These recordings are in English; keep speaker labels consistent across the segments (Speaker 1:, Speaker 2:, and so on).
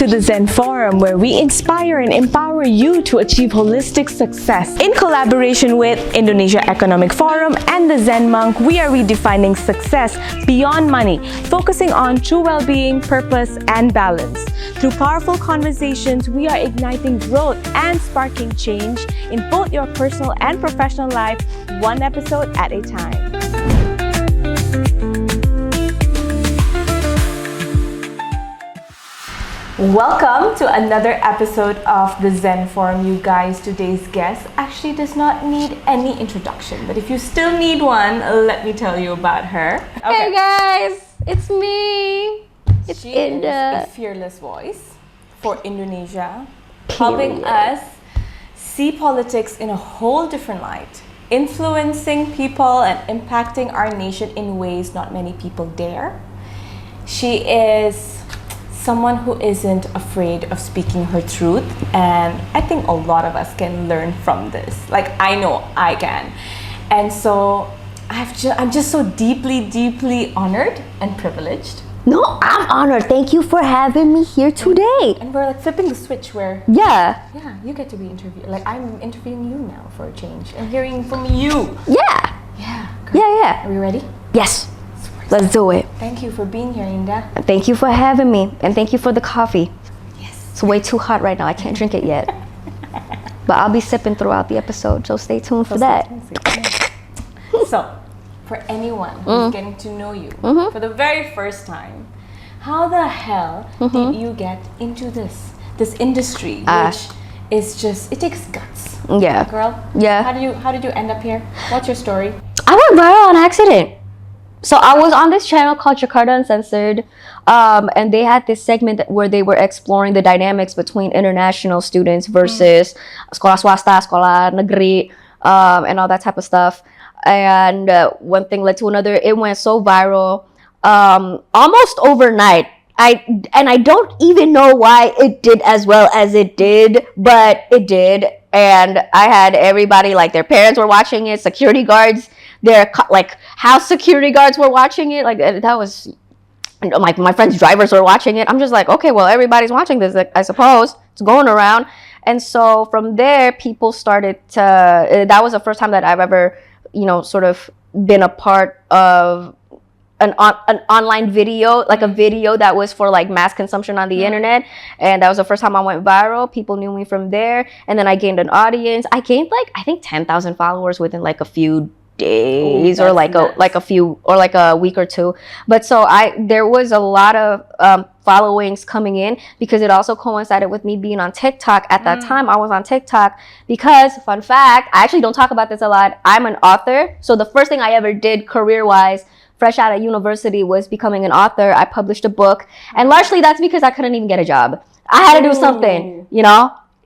Speaker 1: to the Zen Forum, where we inspire and empower you to achieve holistic success. In collaboration with Indonesia Economic Forum and the Zen Monk, we are redefining success beyond money, focusing on true well-being, purpose, and balance. Through powerful conversations, we are igniting growth and sparking change in both your personal and professional life, one episode at a time. Welcome to another episode of the Zen Forum, you guys. Today's guest actually does not need any introduction, but if you still need one, let me tell you about her. Okay.
Speaker 2: Hey guys, it's me. It's Indah.
Speaker 1: Is a fearless voice for Indonesia, helping us see politics in a whole different light, influencing people and impacting our nation in ways not many people dare. She is someone who isn't afraid of speaking her truth, and I think a lot of us can learn from this. Like, I know I can. And so I'm just so deeply honored and privileged.
Speaker 2: No, I'm honored. Thank you for having me here today.
Speaker 1: And we're like flipping the switch where
Speaker 2: Yeah,
Speaker 1: you get to be interviewed. Like, I'm interviewing you now for a change and hearing from you.
Speaker 2: yeah,
Speaker 1: Yeah. Are we ready?
Speaker 2: Yes, let's do it.
Speaker 1: Thank you for being here, Indah.
Speaker 2: Thank you for having me, and thank you for the coffee.
Speaker 1: Yes.
Speaker 2: It's way too hot right now. I can't drink it yet, but I'll be sipping throughout the episode, so stay tuned for that.
Speaker 1: So, for anyone who's getting to know you for the very first time, how the hell did you get into this industry, which is just, it takes guts.
Speaker 2: Yeah,
Speaker 1: Girl.
Speaker 2: Yeah.
Speaker 1: How did you end up here? What's your story?
Speaker 2: I went viral on accident. So I was on this channel called Jakarta Uncensored, and they had this segment where they were exploring the dynamics between international students versus sekolah swasta, sekolah negeri, and all that type of stuff. And one thing led to another. It went so viral, almost overnight. I don't even know why it did as well as it did, but it did. And I had everybody, like, their parents were watching it, security guards, their like house security guards were watching it. Like, that was, like, my friends' drivers were watching it. I'm just like, okay, well, everybody's watching this, like, I suppose it's going around. And so from there, people started to, that was the first time that I've ever, sort of been a part of an online video, like a video that was for, like, mass consumption on the internet. And that was the first time I went viral. People knew me from there. And then I gained an audience. I gained, like, I think 10,000 followers within, like, a few days, or like a week or two. But so there was a lot of followings coming in, because it also coincided with me being on TikTok at that time. I was on TikTok because, fun fact, I actually don't talk about this a lot, I'm an author. So the first thing I ever did career-wise, fresh out of university, was becoming an author. I published a book, and largely that's because I couldn't even get a job. I had to do something,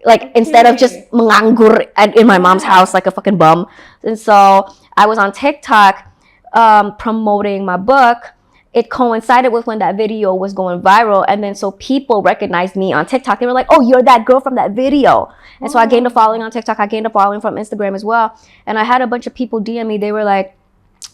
Speaker 2: like, instead of just menganggur in my mom's house like a fucking bum. And so I was on TikTok promoting my book. It coincided with when that video was going viral, and then so people recognized me on TikTok. They were like, oh, you're that girl from that video. And so I gained a following on TikTok. I gained a following from Instagram as well. And I had a bunch of people DM me. They were like,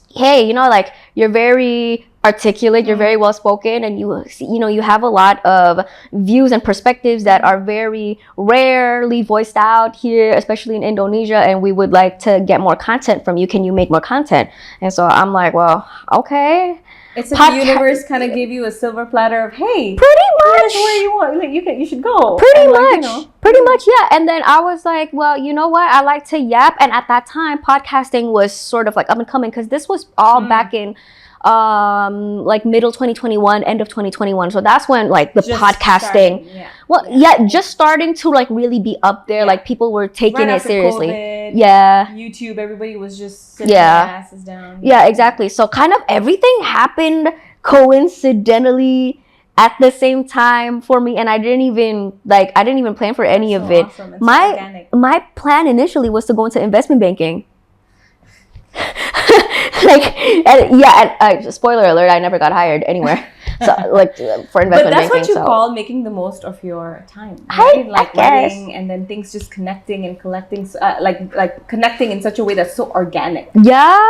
Speaker 2: hey, like, you're very articulate, you're very well spoken, and you have a lot of views and perspectives that are very rarely voiced out here, especially in Indonesia, and we would like to get more content from you. Can you make more content? And so I'm like, well, okay.
Speaker 1: It's like the universe kind of gave you a silver platter of, hey,
Speaker 2: pretty much,
Speaker 1: that's where you want, like, you should go.
Speaker 2: Pretty
Speaker 1: and,
Speaker 2: much, pretty much, yeah. And then I was like, well, you know what? I like to yap. And at that time, podcasting was sort of like up and coming, because this was all back in like middle 2021, end of 2021. So that's when, like, the just podcasting, just starting to, like, really be up there. Like, people were taking it seriously. COVID,
Speaker 1: YouTube, everybody was just sitting their asses down.
Speaker 2: Yeah, exactly. So kind of everything happened coincidentally at the same time for me, and I didn't even plan for any of it.
Speaker 1: Awesome.
Speaker 2: My plan initially was to go into investment banking. Like, and spoiler alert, I never got hired anywhere. So, like, for investment
Speaker 1: But that's
Speaker 2: banking.
Speaker 1: what you call making the most of your time, right? Like writing, and then things just connecting and collecting, like connecting in such a way that's so organic.
Speaker 2: Yeah.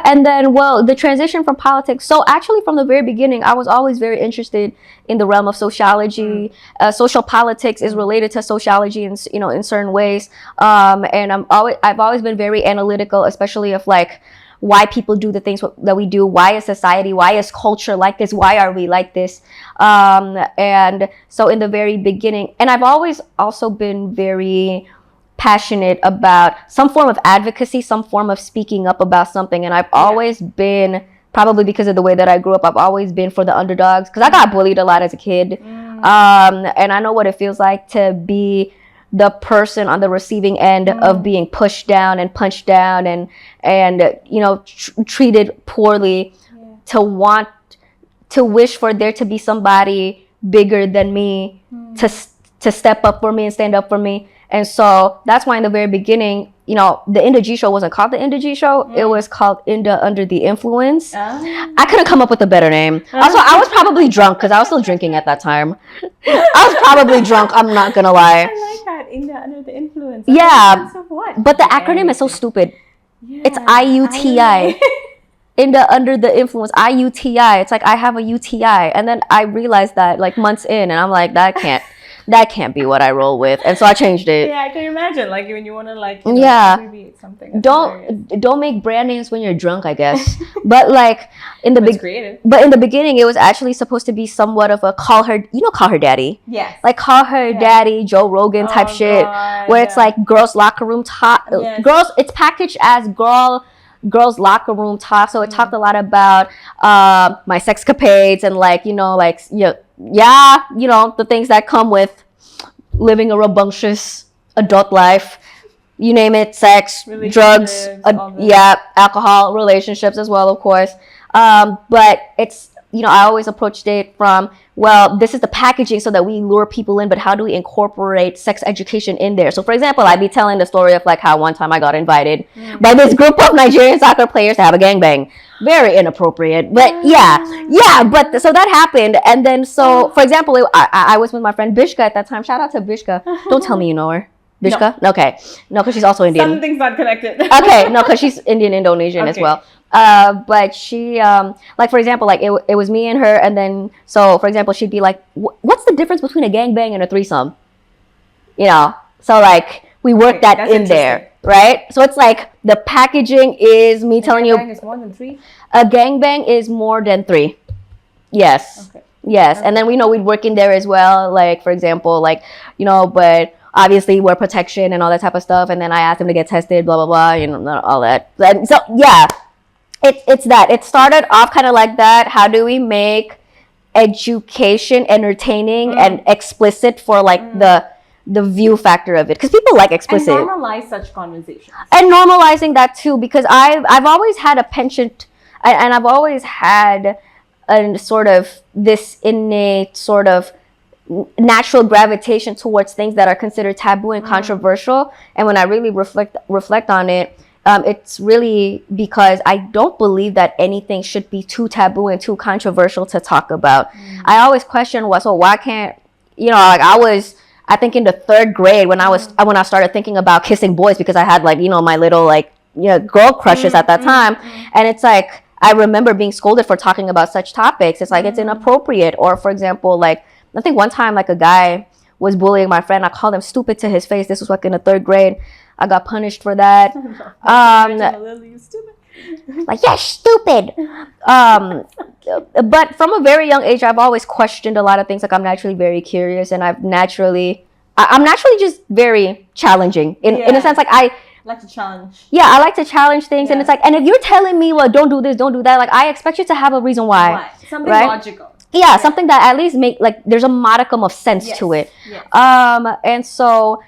Speaker 2: And then, well, the transition from politics. So actually, from the very beginning, I was always very interested in the realm of sociology. Social politics is related to sociology in certain ways. And I've always been very analytical, especially of like why people do the things that we do. Why is society? Why is culture like this? Why are we like this? And so in the very beginning, and I've always also been very passionate about some form of advocacy, some form of speaking up about something. And I've always been, probably because of the way that I grew up, I've always been for the underdogs, because I got bullied a lot as a kid. And I know what it feels like to be the person on the receiving end of being pushed down and punched down and treated poorly, to want to wish for there to be somebody bigger than me to step up for me and stand up for me. And so that's why in the very beginning, the Indah G Show wasn't called the Indah G Show. It was called Indah Under the Influence. I couldn't come up with a better name. Also, I was probably drunk because I was still drinking at that time. I was probably drunk. I'm not going to lie.
Speaker 1: I like that, Indah Under the Influence.
Speaker 2: Yeah.
Speaker 1: Of what?
Speaker 2: But the acronym is so stupid. Yeah, it's IUTI. Indah Under the Influence. IUTI. It's like I have a UTI. And then I realized that like months in, and I'm like, that can't be what I roll with, and so I changed it.
Speaker 1: Yeah, I can imagine, like when you want to like abbreviate something.
Speaker 2: Don't make brand names when you're drunk, I guess. But like in the beginning, it was actually supposed to be somewhat of a call her daddy.
Speaker 1: Yes.
Speaker 2: Like call her daddy, Joe Rogan type shit, where it's like girls locker room talk. Yes. Girls, it's packaged as girls locker room talk. So it talked a lot about my sexcapades and the things that come with living a rambunctious adult life. You name it, sex, drugs, alcohol, relationships as well, of course. But it's, I always approached it from, well, this is the packaging so that we lure people in, but how do we incorporate sex education in there? So for example, I'd be telling the story of like how one time I got invited by this group of Nigerian soccer players to have a gangbang. Very inappropriate, but but so that happened. And then so, for example, I was with my friend Bishka at that time. Shout out to Bishka. Don't tell me you know her. Bishka? No. Okay. No, because she's also Indian.
Speaker 1: Something's not connected.
Speaker 2: Okay, no, because she's Indian Indonesian as well. But she, like for example, like it was me and her, and then so for example, she'd be like, "What's the difference between a gangbang and a threesome?" So like we worked that in there, right? So it's like the packaging is me telling you. A gangbang
Speaker 1: is more than 3.
Speaker 2: A gangbang is more than 3. Yes. Okay. Yes, and then we'd work in there as well. Like for example, like but obviously wear protection and all that type of stuff. And then I asked him to get tested, blah blah blah, all that. And so yeah. It's that. It started off kind of like that. How do we make education entertaining and explicit for like the view factor of it? Because people like explicit.
Speaker 1: And normalize such conversations.
Speaker 2: And normalizing that too, because I've always had a penchant, and I've always had a sort of this innate sort of natural gravitation towards things that are considered taboo and controversial. And when I really reflect on it, it's really because I don't believe that anything should be too taboo and too controversial to talk about. I always question why can't, I think in the 3rd grade when I started thinking about kissing boys, because I had like, my little girl crushes at that time. And it's like, I remember being scolded for talking about such topics. It's like, it's inappropriate. Or for example, like, I think one time like a guy was bullying my friend. I called him stupid to his face. This was like in the 3rd grade. I got punished for that. Like, yeah, stupid. But from a very young age, I've always questioned a lot of things. Like I'm naturally very curious, and I'm naturally just very challenging in a sense. Like I
Speaker 1: like to challenge.
Speaker 2: Yeah, I like to challenge things, and it's like, and if you're telling me, well, don't do this, don't do that, like I expect you to have a reason why.
Speaker 1: Something logical.
Speaker 2: Yeah, something that at least there's a modicum of sense to it. Yes. And so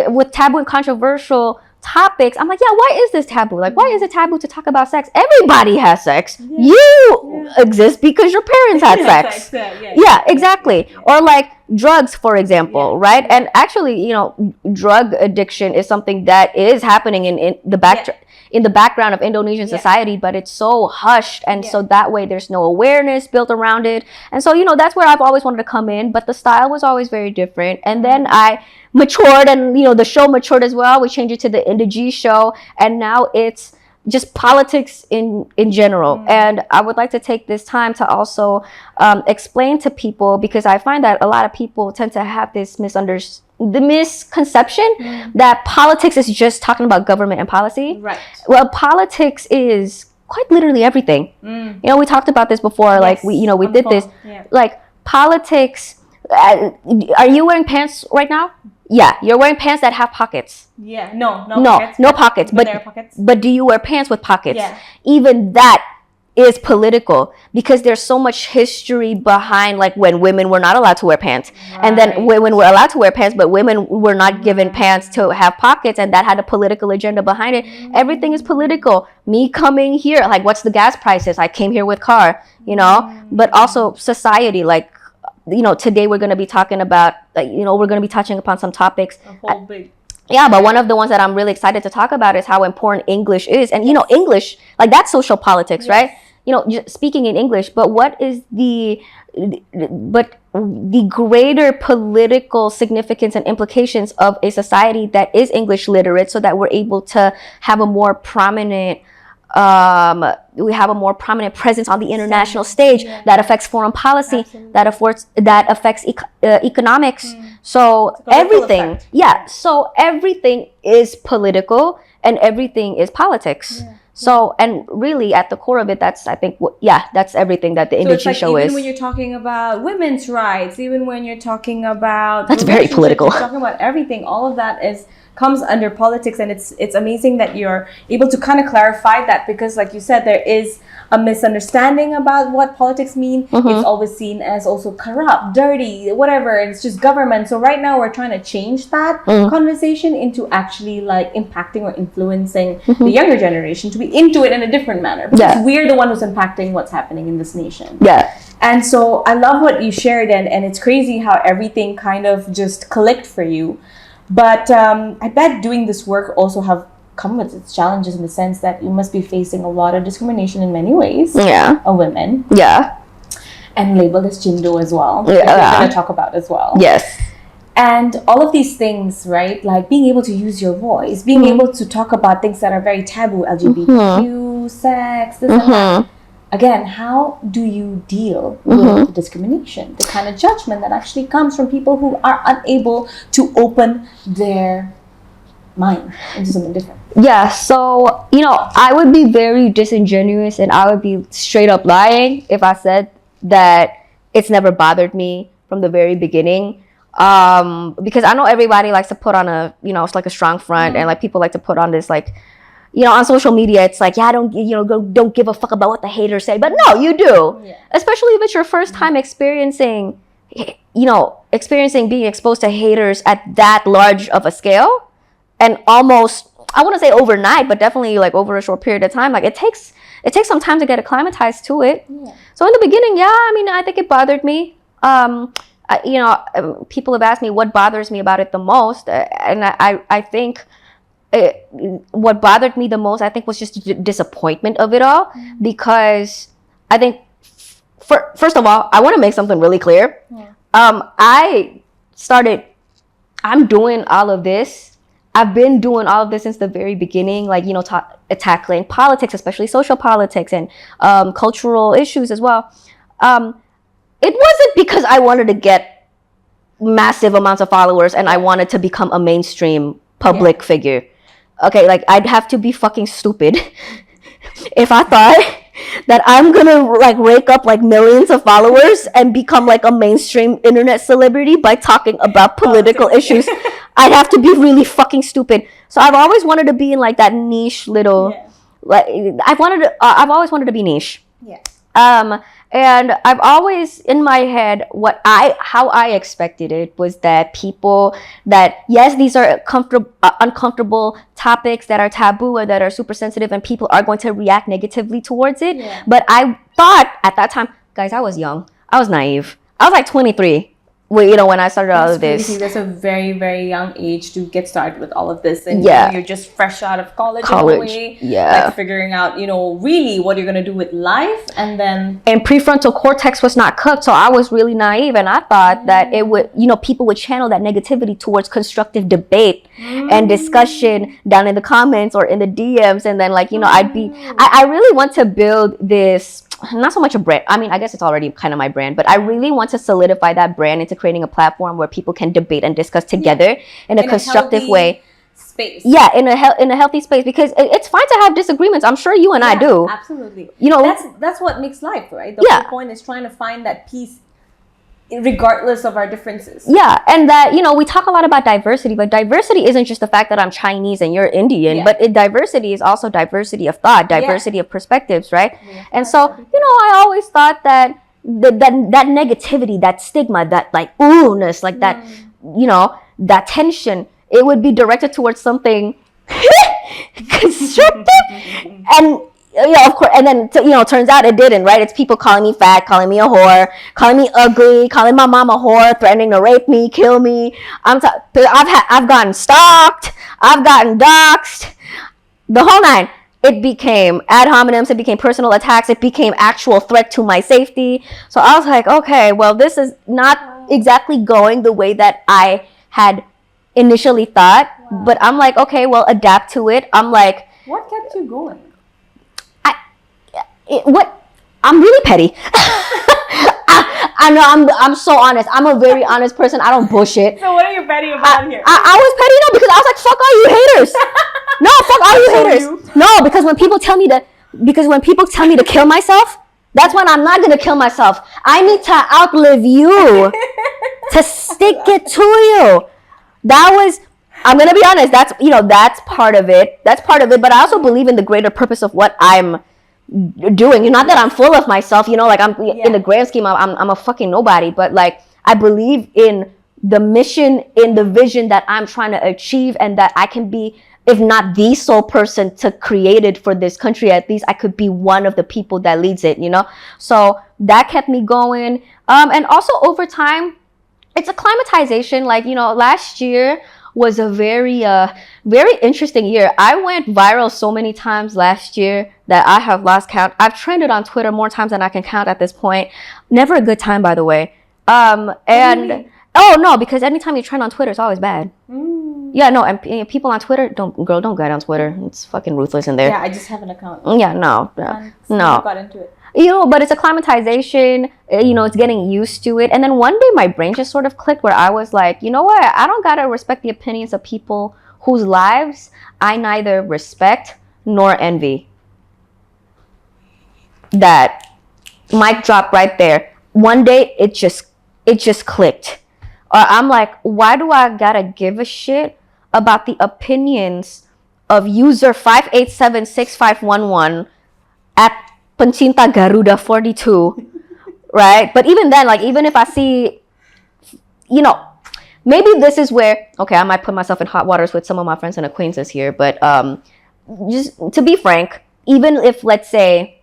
Speaker 2: with taboo and controversial topics, I'm like, yeah, why is this taboo? Like, why is it taboo to talk about sex? Everybody has sex. Yeah. You exist because your parents had sex. Yeah, exactly. Yeah. Or like, drugs, for example, right? And actually, you know, drug addiction is something that is happening in the background of Indonesian society, but it's so hushed, and so that way there's no awareness built around it. And so, you know, that's where I've always wanted to come in, but the style was always very different. And then I matured, and, you know, the show matured as well. We changed it to the Indah G Show, and now it's just politics in general. And I would like to take this time to also explain to people, because I find that a lot of people tend to have this misconception that politics is just talking about government and policy.
Speaker 1: Right.
Speaker 2: Well, politics is quite literally everything. You know, we talked about this before. Like we did this. Like politics. Are you wearing pants right now? Yeah, you're wearing pants that have pockets.
Speaker 1: Yeah, no pockets.
Speaker 2: But
Speaker 1: there are pockets.
Speaker 2: But do you wear pants with pockets?
Speaker 1: Yeah.
Speaker 2: Even that is political, because there's so much history behind, like, when women were not allowed to wear pants, and then women were allowed to wear pants, but women were not given pants to have pockets, and that had a political agenda behind it. Everything is political. Me coming here, like, what's the gas prices? I came here with car, you know. But also society, like, you know, today we're going to be talking about, like, you know, we're going to be touching upon some topics. Yeah, but one of the ones that I'm really excited to talk about is how important English is. And, you know, English, like, that's social politics, right? You know, speaking in English, but what is the greater political significance and implications of a society that is English literate, so that we're able to have a more prominent presence on the international stage that affects foreign policy, that affects economics. So everything, so everything is political and everything is politics. So, and really at the core of it, that's, I think, that's everything that the Indah G Show is.
Speaker 1: Even when you're talking about women's rights, even when you're talking about...
Speaker 2: That's very political.
Speaker 1: You're talking about everything. All of that comes under politics, and it's amazing that you're able to kind of clarify that, because, like you said, there is a misunderstanding about what politics mean. It's always seen as also corrupt, dirty, whatever. It's just government. So right now we're trying to change that conversation into actually, like, impacting or influencing the younger generation to be into it in a different manner, because we're the one who's impacting what's happening in this nation. And so I love what you shared, and it's crazy how everything kind of just clicked for you. But I bet doing this work also have come with its challenges, in the sense that you must be facing a lot of discrimination in many ways. Of women. And labeled as Jindo as well. Which we're going to talk about as well. And all of these things, right? Like being able to use your voice, being able to talk about things that are very taboo, LGBTQ, sex, this and that. Again, how do you deal with the discrimination, the kind of judgment that actually comes from people who are unable to open their mind into something different?
Speaker 2: So, you know, I would be very disingenuous, and I would be straight up lying if I said that it's never bothered me from the very beginning. Because I know everybody likes to put on a, you know, it's like a strong front, and like people like to put on this, like, you know, on social media, it's like, don't give a fuck about what the haters say. But no, you do. Especially if it's your first time experiencing being exposed to haters at that large of a scale. And almost, I wouldn't say overnight, but definitely like over a short period of time. Like it takes some time to get acclimatized to it. So in the beginning, I mean, I think it bothered me. People have asked me what bothers me about it the most. And I think... what bothered me the most, I think, was just the disappointment of it all. Because I think, first of all, I want to make something really clear. I'm doing all of this. I've been doing all of this since the very beginning, like, you know, tackling politics, especially social politics, and cultural issues as well. It wasn't because I wanted to get massive amounts of followers and I wanted to become a mainstream public figure. Okay, like, I'd have to be fucking stupid if I thought that I'm gonna like rake up like millions of followers and become like a mainstream internet celebrity by talking about political issues. I'd have to be really fucking stupid. So I've always wanted to be in like that niche little, like I've always wanted to be niche. And I've always, in my head, how I expected it was that people that, yes, these are uncomfortable topics that are taboo and that are super sensitive, and people are going to react negatively towards it. But I thought at that time, guys, I was young. I was naive. I was like 23. when I started all of this.
Speaker 1: Crazy. That's a very, very young age to get started with all of this. And you're just fresh out of college. In a way, like figuring out, really what you're going to do with life. And
Speaker 2: prefrontal cortex was not cooked. So I was really naive. And I thought that it would, people would channel that negativity towards constructive debate and discussion down in the comments or in the DMs. And then I really want to build this, not so much a brand. I mean, I guess it's already kind of my brand, but I really want to solidify that brand into creating a platform where people can debate and discuss together in a constructive way.
Speaker 1: Space.
Speaker 2: Yeah, in a healthy space, because it's fine to have disagreements. I'm sure you and I do.
Speaker 1: Absolutely. That's what makes life, right? The whole point is trying to find that peace regardless of our differences.
Speaker 2: Yeah, and that, we talk a lot about diversity, but diversity isn't just the fact that I'm Chinese and you're Indian, but diversity is also diversity of thought, diversity of perspectives, right? Yeah. And so, I always thought that that negativity, that stigma, that ooh-ness, that, that tension, it would be directed towards something constructive. And of course, and then turns out it didn't, right? It's people calling me fat, calling me a whore, calling me ugly, calling my mom a whore, threatening to rape me, kill me. I've gotten stalked, I've gotten doxxed, the whole nine. It became ad hominems, it became personal attacks, it became actual threat to my safety. So I was like, okay, well, this is not exactly going the way that I had initially thought, but I'm like, okay, well, adapt to it. I'm like,
Speaker 1: what kept you going?
Speaker 2: I'm really petty. I know, I'm so honest. I'm a very honest person. I don't bullshit.
Speaker 1: So what are you petty about here?
Speaker 2: I was petty, because I was like, fuck all you haters. No, fuck all you haters. No, because when people tell me to kill myself, that's when I'm not gonna kill myself. I need to outlive you to stick it to you. I'm gonna be honest, that's part of it. But I also believe in the greater purpose of what I'm doing. Not that I'm full of myself, I'm in the grand scheme, I'm a fucking nobody, but I believe in the mission, in the vision that I'm trying to achieve, and that I can be, if not the sole person to create it for this country, at least I could be one of the people that leads it, so that kept me going. And also over time, it's acclimatization. Last year was a very interesting year. I went viral so many times last year that I have lost count. I've trended on Twitter more times than I can count at this point. Never a good time, by the way. Really? Oh no, because anytime you trend on Twitter, it's always bad. Yeah, no, and people on Twitter, don't get on Twitter. It's fucking ruthless in there.
Speaker 1: Yeah, I just have an account.
Speaker 2: Yeah, no.
Speaker 1: I got into it.
Speaker 2: But it's acclimatization, it's getting used to it. And then one day my brain just sort of clicked where I was like, you know what? I don't gotta respect the opinions of people whose lives I neither respect nor envy. That mic drop right there. One day it just clicked. I'm like, why do I gotta give a shit about the opinions of user 5876511 at Pencinta Garuda 42, right? But even then, even if I see, maybe this is where, okay, I might put myself in hot waters with some of my friends and acquaintances here, but just to be frank, even if let's say,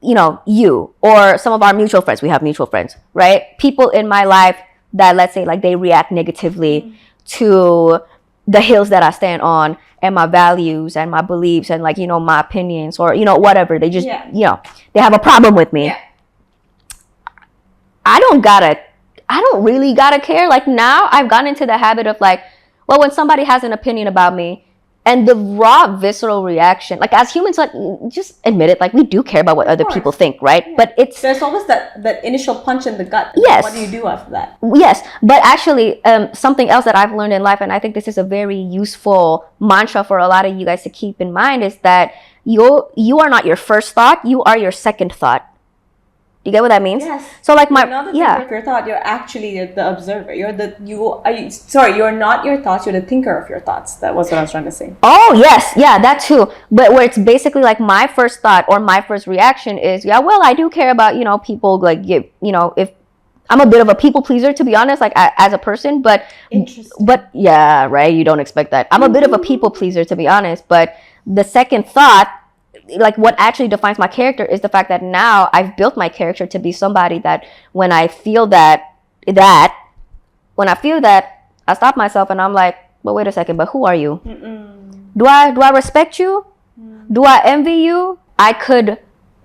Speaker 2: you or some of our mutual friends, we have mutual friends, right? People in my life that, let's say, they react negatively to the hills that I stand on and my values and my beliefs and my opinions or whatever, they just they have a problem with me. I don't really gotta care. Now I've gotten into the habit of when somebody has an opinion about me and the raw visceral reaction, as humans, just admit it, we do care about what other people think, right? But
Speaker 1: there's always that initial punch in the gut.
Speaker 2: Yes.
Speaker 1: What do you do after that?
Speaker 2: Yes, but actually something else that I've learned in life, and I think this is a very useful mantra for a lot of you guys to keep in mind, is that you are not your first thought, you are your second thought. Do you get what that means?
Speaker 1: Yes.
Speaker 2: So
Speaker 1: you're not the thinker of your thought. You're actually the observer. You're not your thoughts. You're the thinker of your thoughts. That was what I was trying to say.
Speaker 2: Oh yes, yeah, that too. But where it's basically my first thought or my first reaction is, I do care about people. If I'm a bit of a people pleaser, to be honest, as a person. But yeah, right. You don't expect that. I'm a bit of a people pleaser, to be honest. But the second thought, what actually defines my character is the fact that now I've built my character to be somebody that when I feel that that, when I feel that, I stop myself and I'm like, but wait a second, but who are you? Do I respect you? Do I envy you?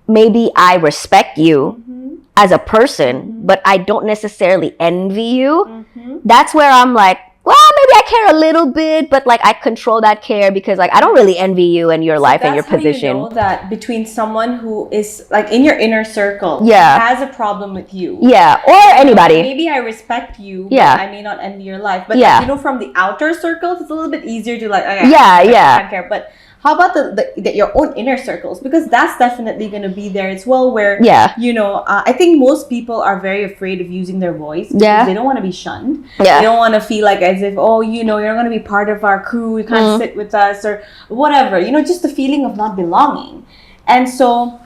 Speaker 2: Maybe I respect you as a person, but I don't necessarily envy you. That's where I'm like, well, maybe I care a little bit, but like I control that care because like I don't really envy you and your life and your position.
Speaker 1: You know that between someone who is like in your inner circle has a problem with you.
Speaker 2: Yeah, or anybody.
Speaker 1: Maybe I respect you, but I may not envy your life. But like, you know, from the outer circles, it's a little bit easier to like, okay, I can't care. But how about your own inner circles? Because that's definitely going to be there as well where, you know, I think most people are very afraid of using their voice because they don't want to be shunned. They don't want to feel like as if, oh, you know, you're not going to be part of our crew. You can't sit with us or whatever. You know, just the feeling of not belonging. And so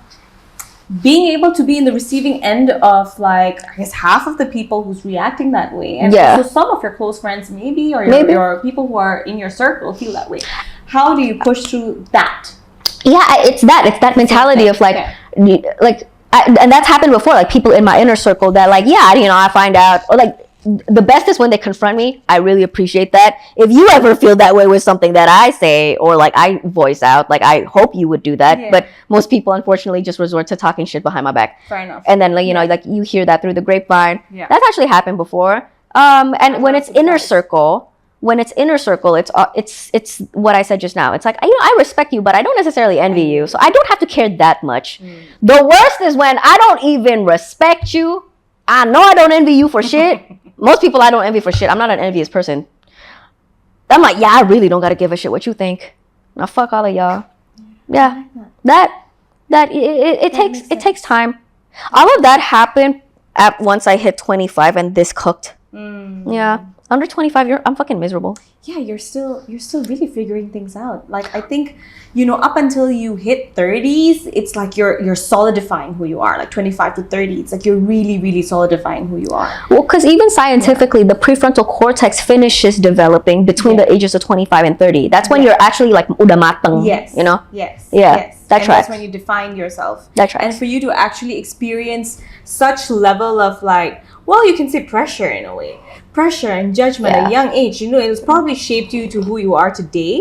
Speaker 1: being able to be in the receiving end of like, I guess half of the people who's reacting that way. And so some of your close friends maybe, or your people who are in your circle feel that way. How do you push through that? Yeah,
Speaker 2: it's that mentality of like, and that's happened before. Like people in my inner circle that like, you know, I find out, or like the best is when they confront me. I really appreciate that. If you ever feel that way with something that I say or like I voice out, like I hope you would do that. Yeah. But most people unfortunately just resort to talking shit behind my back.
Speaker 1: Fair enough.
Speaker 2: And then like, you know, like you hear that through the grapevine. Yeah. That's actually happened before. And when it's inner circle, it's what I said just now. It's like, you know, I respect you, but I don't necessarily envy you. So I don't have to care that much. The worst is when I don't even respect you. I know I don't envy you for shit. Most people I don't envy for shit. I'm not an envious person. I'm like, I really don't got to give a shit what you think. Now fuck all of y'all. Yeah. It takes time. All of that happened at once I hit 25 and this cooked. Yeah. Under 25, I'm fucking miserable.
Speaker 1: Yeah, you're still really figuring things out. Like I think, you know, up until you hit 30s, it's like you're solidifying who you are. Like 25 to 30, it's like you're really, really solidifying who you are.
Speaker 2: Well, because even scientifically, the prefrontal cortex finishes developing between the ages of 25 and 30. That's when you're actually like udah mateng.
Speaker 1: Yes.
Speaker 2: You know.
Speaker 1: Yes.
Speaker 2: Yeah.
Speaker 1: Yes.
Speaker 2: That's right.
Speaker 1: That's when you define yourself.
Speaker 2: That's right.
Speaker 1: And for you to actually experience such level of like, well, you can say pressure in a way. Pressure and judgment at a young age, you know, it was probably shaped you to who you are today,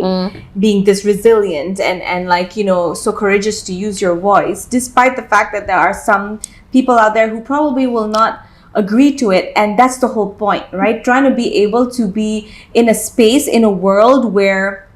Speaker 1: being this resilient and like, you know, so courageous to use your voice, despite the fact that there are some people out there who probably will not agree to it. And that's the whole point, right? Trying to be able to be in a space, in a world where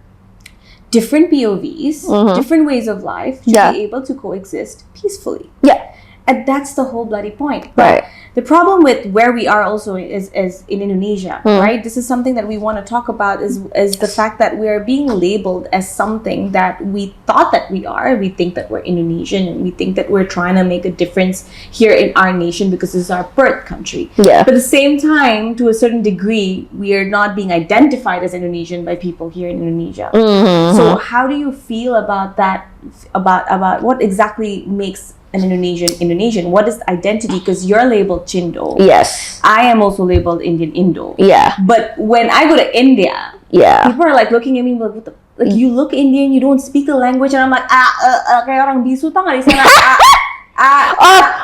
Speaker 1: different POVs, different ways of life should be able to coexist peacefully.
Speaker 2: Yeah.
Speaker 1: And that's the whole bloody point.
Speaker 2: Right.
Speaker 1: The problem with where we are also is in Indonesia, right? This is something that we want to talk about is the fact that we are being labeled as something that we thought that we are. We think that we're Indonesian and we think that we're trying to make a difference here in our nation because this is our birth country. Yeah. But at the same time, to a certain degree, we are not being identified as Indonesian by people here in Indonesia. So how do you feel about that? About what exactly makes an Indonesian? What is identity? Because you're labeled Chindo.
Speaker 2: Yes.
Speaker 1: I am also labeled Indian Indo.
Speaker 2: Yeah.
Speaker 1: But when I go to India, people are like looking at me like, what the, like you look Indian, you don't speak the language, and I'm like, kayak orang bisu tau gak di sana?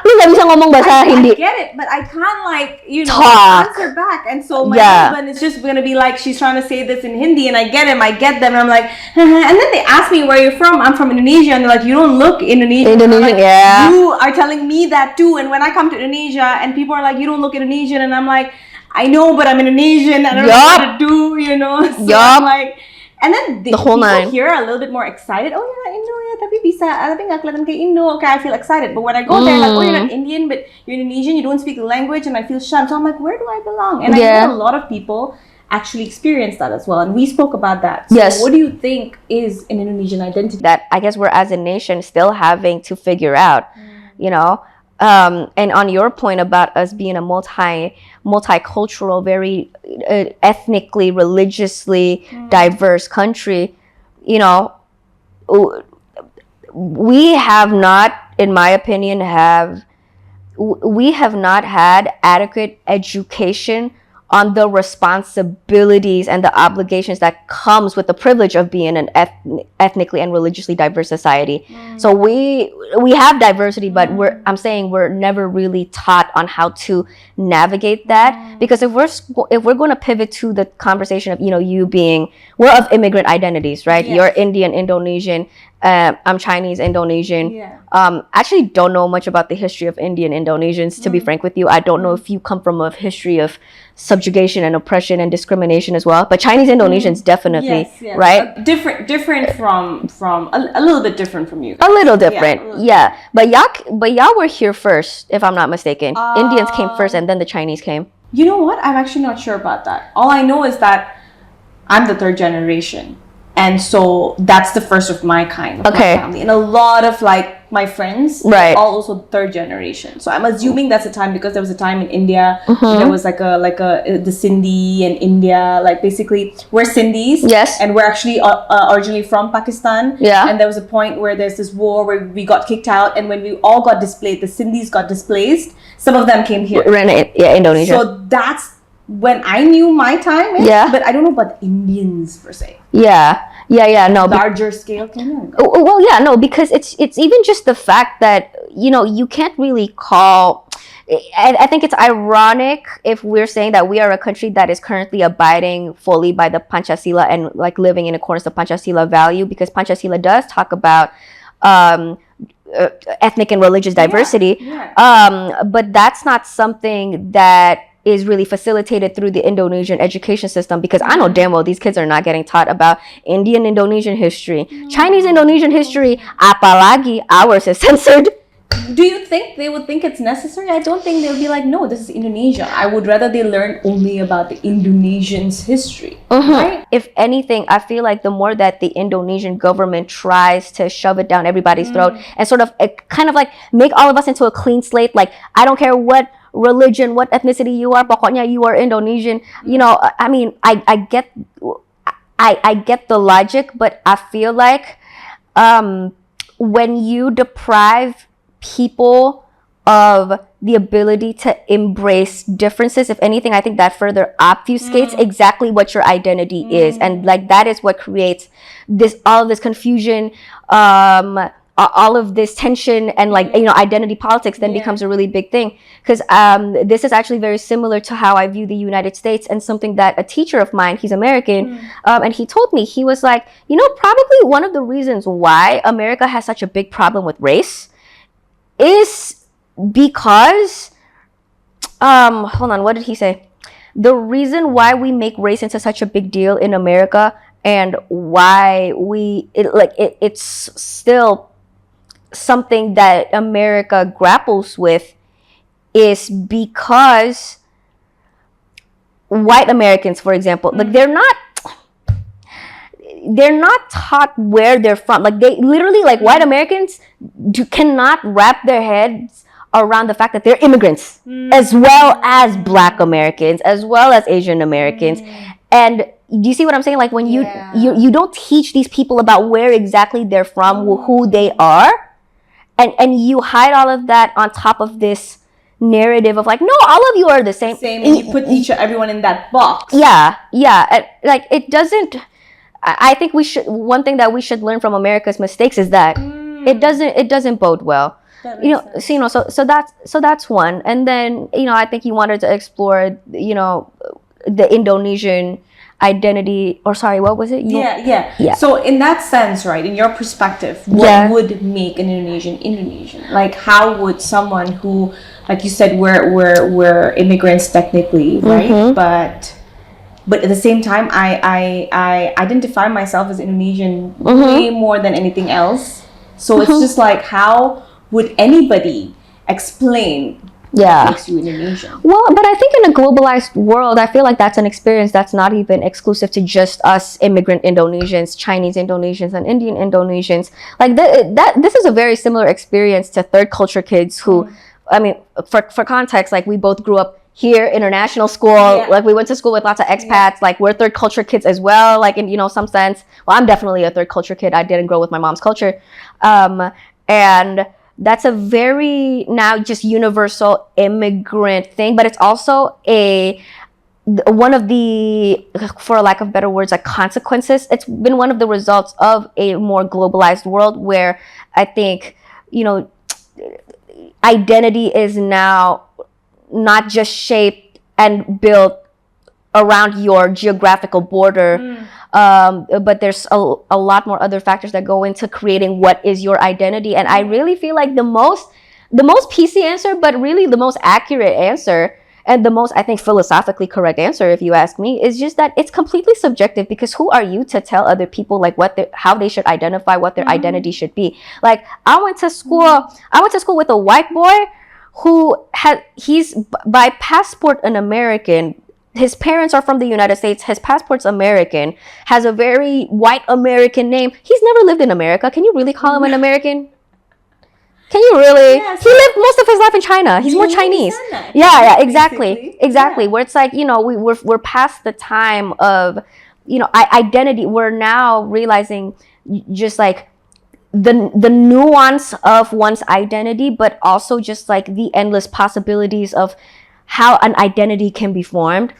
Speaker 2: Lu gak bisa ngomong bahasa Hindi.
Speaker 1: I get it, but I can't like, you know,
Speaker 2: talk.
Speaker 1: answer back. And so my husband is just gonna be like, she's trying to say this in Hindi, and I get him, I get them, and I'm like, and then they ask me where you're from. I'm from Indonesia, and they're like, you don't look Indonesian.
Speaker 2: Indonesian,
Speaker 1: like, you are telling me that too. And when I come to Indonesia, and people are like, you don't look Indonesian, and I'm like, I know, but I'm Indonesian. I don't know what to do, you know. So I'm like. And then the whole people here are a little bit more excited. Oh, you're not Indo ya, tapi bisa, tapi nggak kelihatan kayak Indo. Okay, I feel excited. But when I go there, like, oh, you're not Indian, but you're Indonesian. You don't speak the language, and I feel shunned. So I'm like, where do I belong? And I know a lot of people actually experience that as well. And we spoke about that. So what do you think is an Indonesian identity?
Speaker 2: That I guess we're as a nation still having to figure out. You know. And on your point about us being a multicultural, very ethnically, religiously diverse country, you know, we have not, in my opinion, we have not had adequate education on the responsibilities and the obligations that comes with the privilege of being an ethnically and religiously diverse society. So we have diversity, but I'm saying we're never really taught on how to navigate that, because if we're going to pivot to the conversation of, we're of immigrant identities, right? You're Indian, Indonesian, I'm Chinese, Indonesian. Actually don't know much about the history of Indian Indonesians, to be frank with you. I don't know if you come from a history of subjugation and oppression and discrimination as well, but Chinese Indonesians definitely, right?
Speaker 1: Different from a little bit different from you.
Speaker 2: A little different, But y'all were here first, if I'm not mistaken. Indians came first, and then the Chinese came.
Speaker 1: You know what? I'm actually not sure about that. All I know is that I'm the third generation. And so that's the first of my kind of my family. And a lot of like my friends are also third generation. So I'm assuming that's a time, because there was a time in India there was like the Sindhi and India, like basically we're Sindhis and we're actually originally from Pakistan. And there was a point where there's this war where we got kicked out, and when we all got displaced, the Sindhis got displaced, some of them came here.
Speaker 2: Indonesia.
Speaker 1: So that's when I knew my time but I don't know about the Indians per se.
Speaker 2: No.
Speaker 1: Larger scale, can you?
Speaker 2: Well, no, because it's even just the fact that, you can't really call... I think it's ironic if we're saying that we are a country that is currently abiding fully by the Pancasila and like living in accordance to Pancasila value, because Pancasila does talk about ethnic and religious diversity. But that's not something that is really facilitated through the Indonesian education system, because I know damn well these kids are not getting taught about Indian Indonesian history. Chinese Indonesian history, apalagi ours is censored.
Speaker 1: Do you think they would think it's necessary? I don't think they'll be like, no, this is Indonesia. I would rather they learn only about the Indonesians' history. Right?
Speaker 2: If anything, I feel like the more that the Indonesian government tries to shove it down everybody's throat and sort of kind of like make all of us into a clean slate, like, I don't care what religion, what ethnicity you are, pokoknya you are Indonesian. I mean, I get the logic, but I feel like when you deprive people of the ability to embrace differences, if anything, I think that further obfuscates exactly what your identity is, and like that is what creates all of this confusion, all of this tension, and like identity politics then becomes a really big thing. Because this is actually very similar to how I view the United States, and something that a teacher of mine, he's American, and he told me, he was like, probably one of the reasons why America has such a big problem with race is because hold on, what did he say? The reason why we make race into such a big deal in America, and why it's still something that America grapples with, is because white Americans, for example, like they're not taught where they're from. Like they literally, like white Americans cannot wrap their heads around the fact that they're immigrants, as well as Black Americans, as well as Asian Americans. And do you see what I'm saying? Like when you don't teach these people about where exactly they're from, who they are, and you hide all of that on top of this narrative of like, no, all of you are the same.
Speaker 1: And you put everyone in that box.
Speaker 2: Like it doesn't. I think one thing that we should learn from America's mistakes is that it doesn't bode well. So that's one. And then I think you wanted to explore the Indonesian identity, or sorry, what was it?
Speaker 1: Yeah. So in that sense, right, in your perspective, what would make an Indonesian? Like, how would someone who, like you said, we're immigrants technically, right? But at the same time, I identify myself as Indonesian way more than anything else. So it's just like, how would anybody explain what makes you Indonesian?
Speaker 2: Well, but I think in a globalized world, I feel like that's an experience that's not even exclusive to just us immigrant Indonesians, Chinese Indonesians, and Indian Indonesians. Like this is a very similar experience to third culture kids who, I mean, for context, like we both grew up here, international school, like we went to school with lots of expats, like we're third culture kids as well, like in some sense. Well, I'm definitely a third culture kid. I didn't grow with my mom's culture, and that's a very now just universal immigrant thing, but it's also a one of the, for lack of better words, like consequences. It's been one of the results of a more globalized world where I think, identity is now not just shaped and built around your geographical border, but there's a lot more other factors that go into creating what is your identity. And I really feel like the most PC answer, but really the most accurate answer, and the most, I think, philosophically correct answer, if you ask me, is just that it's completely subjective, because who are you to tell other people like how they should identify, what their identity should be? Like, I went to school with a white boy he's by passport an American. His parents are from the United States. His passport's American, has a very white American name. He's never lived in America. Can you really call him an American? Can you really? Yes. He lived most of his life in China. He's more Chinese. Yeah, exactly. Yeah. Where it's like, we're past the time of, identity. We're now realizing just like the nuance of one's identity, but also just like the endless possibilities of how an identity can be formed.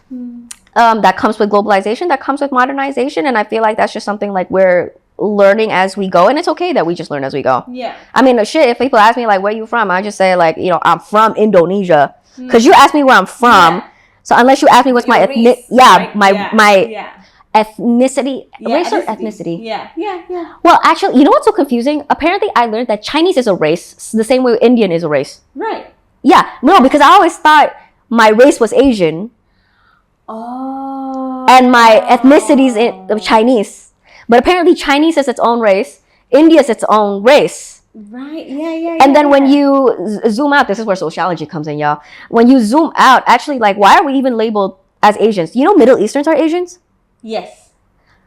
Speaker 2: That comes with globalization, that comes with modernization. And I feel like that's just something like we're learning as we go, and it's okay that we just learn as we go.
Speaker 1: Yeah.
Speaker 2: I mean, if people ask me like, where you from, I just say like, I'm from Indonesia, because you asked me where I'm from. So unless you ask me what's my ethnic, my ethnicity, race or ethnicity.
Speaker 1: Yeah.
Speaker 2: Well, actually, you know what's so confusing? Apparently, I learned that Chinese is a race the same way Indian is a race.
Speaker 1: Right.
Speaker 2: Yeah. No, because I always thought my race was Asian.
Speaker 1: Oh.
Speaker 2: And my ethnicity is Chinese. But apparently Chinese is its own race. India is its own race.
Speaker 1: Right. Yeah.
Speaker 2: And then when you zoom out, this is where sociology comes in, y'all. When you zoom out, actually, like, why are we even labeled as Asians? Middle Easterns are Asians?
Speaker 1: Yes.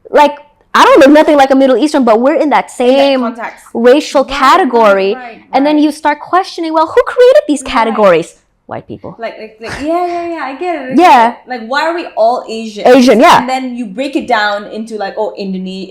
Speaker 2: Like, I don't look nothing like a Middle Eastern, but we're in that same racial category. Right. And then you start questioning, well, who created these categories? White people.
Speaker 1: Like, yeah, I get it. Like, why are we all Asian?
Speaker 2: Yeah.
Speaker 1: And then you break it down into like, Indian,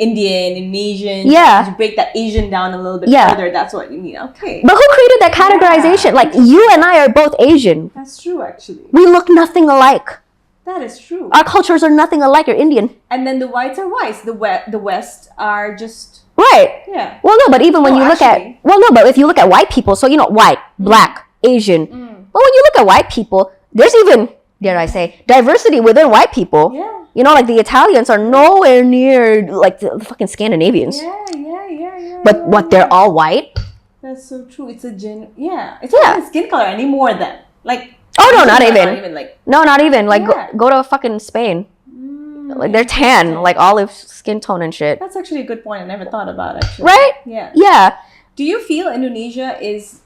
Speaker 1: Indonesian.
Speaker 2: Yeah.
Speaker 1: You break that Asian down a little bit further. That's what you mean. Okay.
Speaker 2: But who created that categorization? Like, you and I are both Asian.
Speaker 1: That's true, actually.
Speaker 2: We look nothing alike.
Speaker 1: That is true.
Speaker 2: Our cultures are nothing alike. You're Indian.
Speaker 1: And then the whites are whites. The West are just...
Speaker 2: Right.
Speaker 1: Yeah.
Speaker 2: Well, no, but even when you look at... Well, no, but if you look at white people, so, white, black, Asian... But when you look at white people, there's even, dare I say, diversity within white people.
Speaker 1: Yeah.
Speaker 2: Like the Italians are nowhere near like the fucking Scandinavians.
Speaker 1: Yeah.
Speaker 2: But what, they're all white?
Speaker 1: That's so true. It's a it's not a skin color anymore then. Like,
Speaker 2: oh no, not even. Not even. Like go to fucking Spain. Like they're tan, like olive skin tone and shit.
Speaker 1: That's actually a good point. I never thought about actually.
Speaker 2: Right? Yeah.
Speaker 1: Do you feel Indonesia is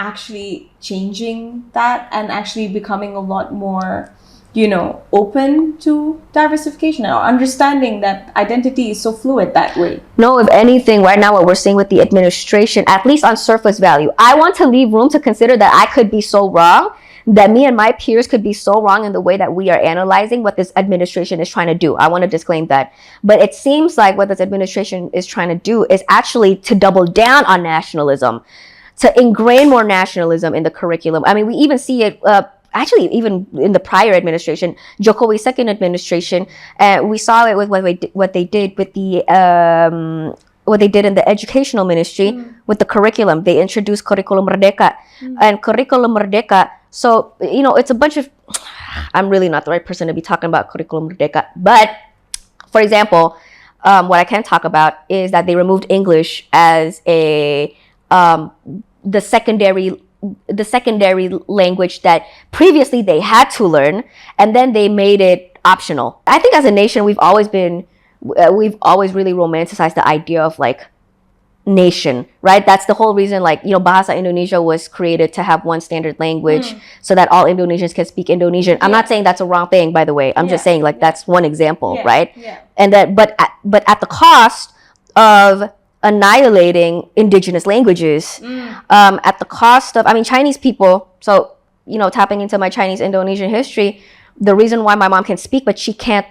Speaker 1: actually changing that and actually becoming a lot more, open to diversification or understanding that identity is so fluid that way?
Speaker 2: No, if anything, right now what we're seeing with the administration, at least on surface value, I want to leave room to consider that I could be so wrong, that me and my peers could be so wrong in the way that we are analyzing what this administration is trying to do. I want to disclaim that. But it seems like what this administration is trying to do is actually to double down on nationalism, to ingrain more nationalism in the curriculum. I mean, we even see it, actually, even in the prior administration, Jokowi's second administration, we saw it with what they did with the, what they did in the educational ministry with the curriculum. They introduced Curriculum Merdeka. And Curriculum Merdeka, so, it's a bunch of, I'm really not the right person to be talking about Curriculum Merdeka. But, for example, what I can talk about is that they removed English as the secondary language that previously they had to learn, and then they made it optional. I think as a nation, we've always really romanticized the idea of like nation, right? That's the whole reason, like, Bahasa Indonesia was created to have one standard language so that all Indonesians can speak Indonesian. I'm not saying that's a wrong thing, by the way. I'm just saying like that's one example, right? And that, but at the cost of annihilating indigenous languages, at the cost of, Chinese people. So, tapping into my Chinese Indonesian history, the reason why my mom can speak, but she can't,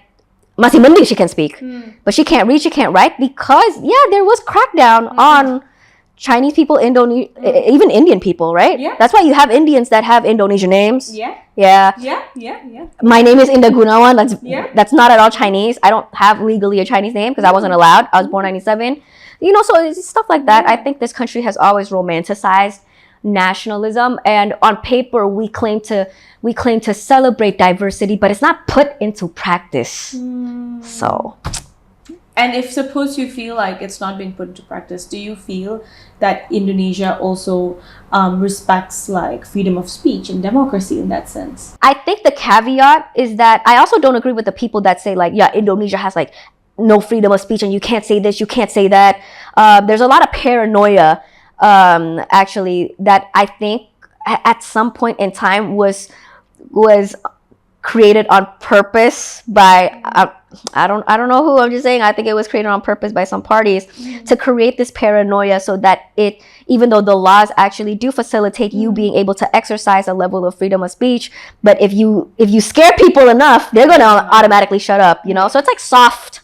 Speaker 2: masih mending she can speak, but she can't read, she can't write, because, there was crackdown on Chinese people, even Indian people, right?
Speaker 1: Yeah.
Speaker 2: That's why you have Indians that have Indonesian names.
Speaker 1: Yeah.
Speaker 2: Yeah. My name is Indah Gunawan. That's not at all Chinese. I don't have legally a Chinese name because I wasn't allowed. I was born 97. So it's stuff like that. I think this country has always romanticized nationalism, and on paper we claim to celebrate diversity, but it's not put into practice. So.
Speaker 1: And if suppose you feel like it's not being put into practice, do you feel that Indonesia also respects like freedom of speech and democracy in that sense?
Speaker 2: I think the caveat is that I also don't agree with the people that say like, yeah, Indonesia has like no freedom of speech and you can't say this, you can't say that. There's a lot of paranoia actually that I think at some point in time was created on purpose by I don't know who. I'm just saying I think it was created on purpose by some parties to create this paranoia, so that even though the laws actually do facilitate you being able to exercise a level of freedom of speech, but if you scare people enough, they're going to automatically shut up, so it's like soft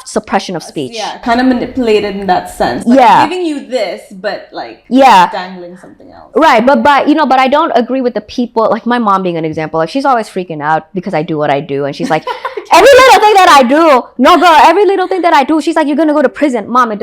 Speaker 2: suppression of speech.
Speaker 1: Yeah, kind of manipulated in that sense. Giving you this, but like dangling something else.
Speaker 2: Right, but I don't agree with the people, like my mom being an example. Like she's always freaking out because I do what I do, and she's like, every little thing that I do, no girl, every little thing that I do, she's like, you're gonna go to prison, mom. It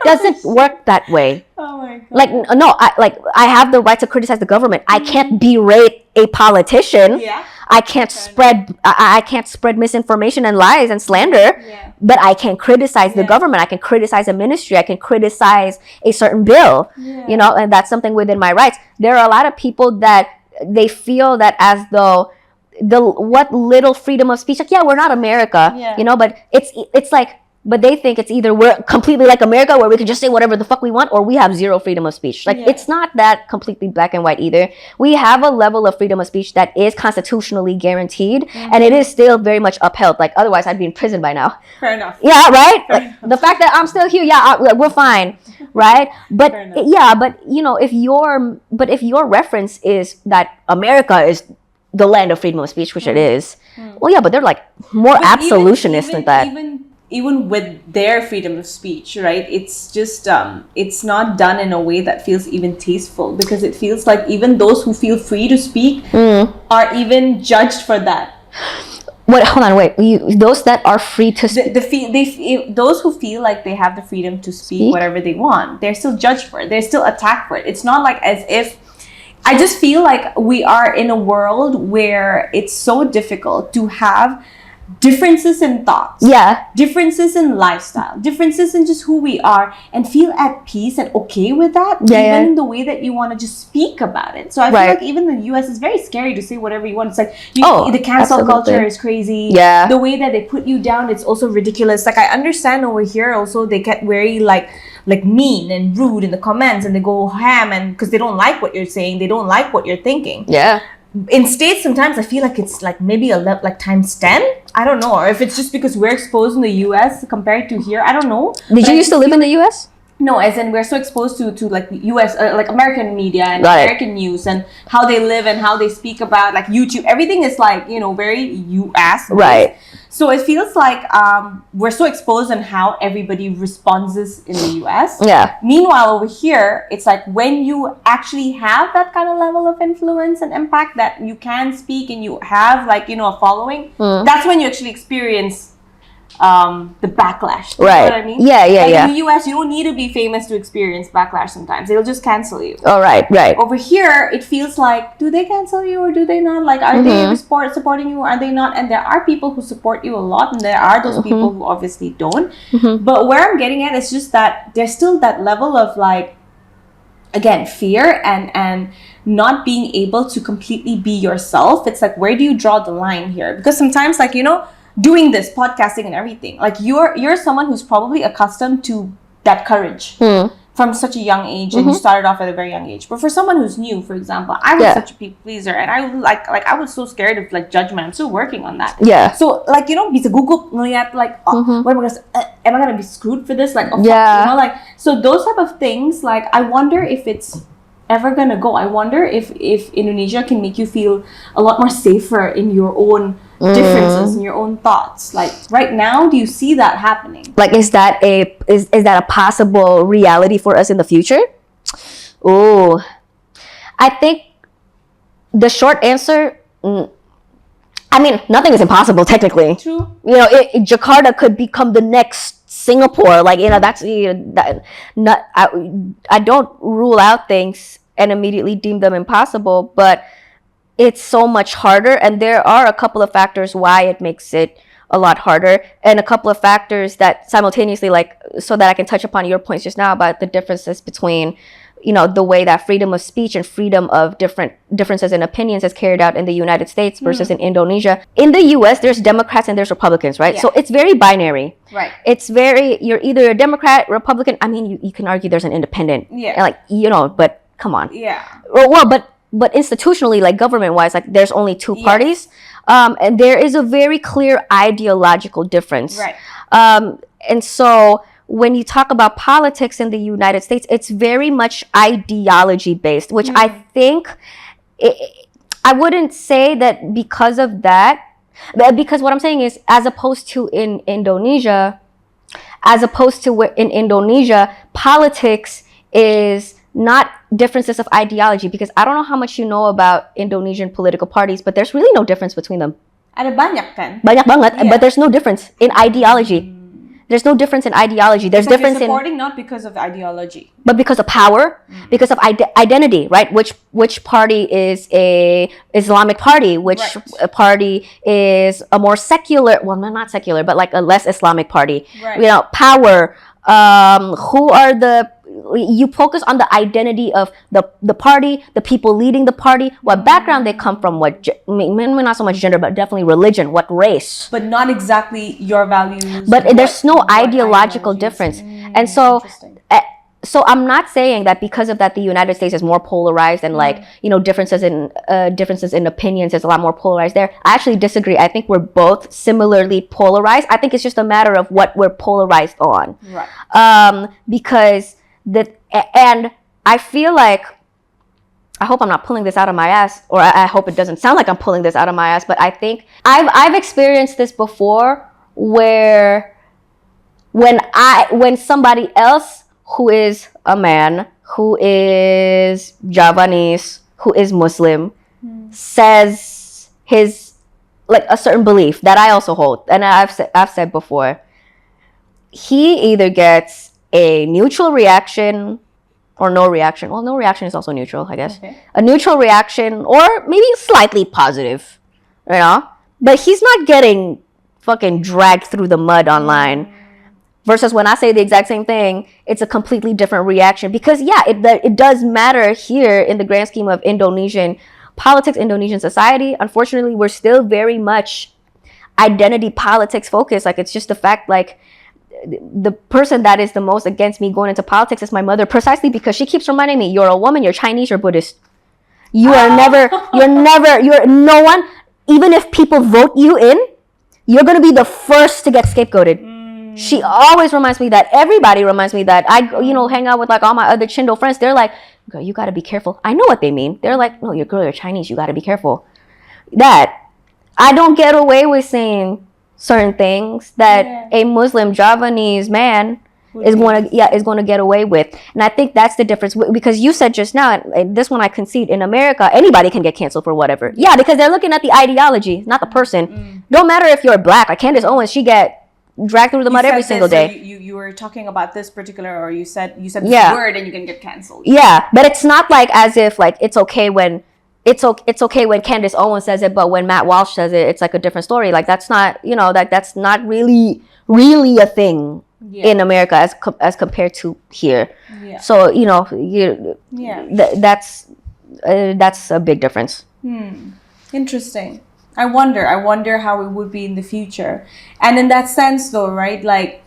Speaker 2: doesn't work that way.
Speaker 1: Oh my god.
Speaker 2: Like no, I have the right to criticize the government. I can't berate a politician.
Speaker 1: Yeah.
Speaker 2: I can't spread misinformation and lies and slander, but I can criticize the government. I can criticize a ministry. I can criticize a certain bill, and that's something within my rights. There are a lot of people that they feel that as though what little freedom of speech, like, we're not America, but it's like, but they think it's either we're completely like America where we can just say whatever the fuck we want, or we have zero freedom of speech. Like it's not that completely black and white either. We have a level of freedom of speech that is constitutionally guaranteed, and it is still very much upheld. Like otherwise I'd be in prison by now.
Speaker 1: Fair enough.
Speaker 2: Yeah, right?
Speaker 1: Fair enough.
Speaker 2: The fact that I'm still here, we're fine, right? But if your reference is that America is the land of freedom of speech, which it is, well, but they're like more absolutionists than that.
Speaker 1: Even with their freedom of speech, right? It's just it's not done in a way that feels even tasteful, because it feels like even those who feel free to speak are even judged for that.
Speaker 2: Hold on, wait. Those that are free to speak,
Speaker 1: those who feel like they have the freedom to speak whatever they want, they're still judged for it. They're still attacked for it. It's not like as if. I just feel like we are in a world where it's so difficult to have differences in thoughts, differences in lifestyle, differences in just who we are, and feel at peace and okay with that, even the way that you want to just speak about it. So I feel like even the US is very scary to say whatever you want. It's like the cancel culture is crazy. The way that they put you down, it's also ridiculous. Like I understand over here also they get very like mean and rude in the comments, and they go ham, and because they don't like what you're saying, they don't like what you're thinking. In States, sometimes I feel like it's like maybe like times 10. I don't know, or if it's just because we're exposed in the US compared to here. I don't know.
Speaker 2: Did you used to live in the US?
Speaker 1: No, as in we're so exposed to like US, like American media and American news and how they live and how they speak about like YouTube. Everything is like, very US.
Speaker 2: Right.
Speaker 1: So it feels like we're so exposed on how everybody responds in the US. Meanwhile, over here, it's like when you actually have that kind of level of influence and impact that you can speak and you have like, a following, that's when you actually experience the backlash. You know what I mean? In the US, you don't need to be famous to experience backlash sometimes. They'll just cancel you.
Speaker 2: Right.
Speaker 1: Over here, it feels like, do they cancel you or do they not? Like, are they supporting you or are they not? And there are people who support you a lot, and there are those people who obviously don't. But where I'm getting at is just that there's still that level of like, again, fear and not being able to completely be yourself. It's like, where do you draw the line here? Because sometimes, like, doing this podcasting and everything, like you're someone who's probably accustomed to that courage from such a young age, and you started off at a very young age. But for someone who's new, for example, I was such a people pleaser, and I I was so scared of like judgment. I'm still working on that. So like bisa gugup ngeliat like what am I gonna be screwed for this? Like like so those type of things. Like I wonder if it's ever gonna go. I wonder if Indonesia can make you feel a lot more safer in your own differences in your own thoughts. Like right now, do you see that happening?
Speaker 2: Like, is that a possible reality for us in the future? Oh, I think the short answer, I mean, nothing is impossible technically.
Speaker 1: True.
Speaker 2: You know, Jakarta could become the next Singapore. Like, you know, that's I don't rule out things and immediately deem them impossible, but it's so much harder, and there are a couple of factors why it makes it a lot harder, and a couple of factors that simultaneously, like, so that I can touch upon your points just now about the differences between, you know, the way that freedom of speech and freedom of differences in opinions is carried out in the United States versus in Indonesia. In the US, there's Democrats and there's Republicans, right?
Speaker 1: Yeah.
Speaker 2: So it's very binary.
Speaker 1: Right.
Speaker 2: It's very, you're either a Democrat, Republican. I mean, you can argue there's an independent.
Speaker 1: Yeah.
Speaker 2: And like, you know, but come on.
Speaker 1: Yeah.
Speaker 2: Well, but institutionally, like government-wise, like there's only two parties. And there is a very clear ideological difference.
Speaker 1: Right.
Speaker 2: And so when you talk about politics in the United States, it's very much ideology based, which I think I wouldn't say that because of that, because what I'm saying is, as opposed to in Indonesia, politics is not differences of ideology, because I don't know how much you know about Indonesian political parties, but there's really no difference between them.
Speaker 1: Ada banyak kan?
Speaker 2: Banyak banget,
Speaker 1: Yeah.
Speaker 2: but there's no difference in ideology. There's no difference in ideology. There's
Speaker 1: Because
Speaker 2: difference
Speaker 1: you're supporting not because of ideology,
Speaker 2: but because of power, because of identity, right? Which party is a Islamic party? Which party is a more secular? Well, not secular, but like a less Islamic party.
Speaker 1: Right.
Speaker 2: You know, power. Who are you focus on the identity of the party, the people leading the party, what background they come from, not so much gender, but definitely religion, what race.
Speaker 1: but not exactly your values.
Speaker 2: But there's no ideological difference. And so, so I'm not saying that because of that the United States is more polarized and like, you know, differences in opinions is a lot more polarized there. I actually disagree. I think we're both similarly polarized. I think it's just a matter of what we're polarized on.
Speaker 1: Right.
Speaker 2: Because and I feel like, I hope I'm not pulling this out of my ass, or I hope it doesn't sound like I'm pulling this out of my ass, but I think I've experienced this before, where when somebody else who is a man, who is Javanese, who is Muslim, says his, like, a certain belief that I also hold, and I've said before, he either gets a neutral reaction or no reaction. Well, no reaction is also neutral, I guess.
Speaker 1: Okay.
Speaker 2: A neutral reaction, or maybe slightly positive, you know? But he's not getting fucking dragged through the mud online. Versus when I say the exact same thing, it's a completely different reaction. Because yeah, it does matter here in the grand scheme of Indonesian politics, Indonesian society. Unfortunately, we're still very much identity politics focused. Like, it's just the fact, like, the person that is the most against me going into politics is my mother, precisely because she keeps reminding me, you're a woman, you're Chinese, you're Buddhist. You're no one, even if people vote you in, you're going to be the first to get scapegoated. She always reminds me that. Everybody reminds me that. I, you know, hang out with like all my other Chindo friends. They're like, girl, you got to be careful. I know what they mean. They're like, no, you're Chinese. You got to be careful. That I don't get away with saying certain things that a Muslim Javanese man is going to get away with. And I think that's the difference, because you said just now, and this one I concede, in America anybody can get canceled for whatever. Yeah, because they're looking at the ideology, not the person. Don't matter if you're black. Like Candace Owens, she get dragged through the mud every single day.
Speaker 1: You were talking about this particular, or you said this word and you can get canceled.
Speaker 2: Yeah, but it's not like as if like it's okay when Candace Owens says it, but when Matt Walsh says it, it's like a different story. Like that's not, you know, that's not really a thing in America as compared to here. Yeah. So, you know, that's a big difference.
Speaker 1: Interesting. I wonder how it would be in the future. And in that sense though, right, like,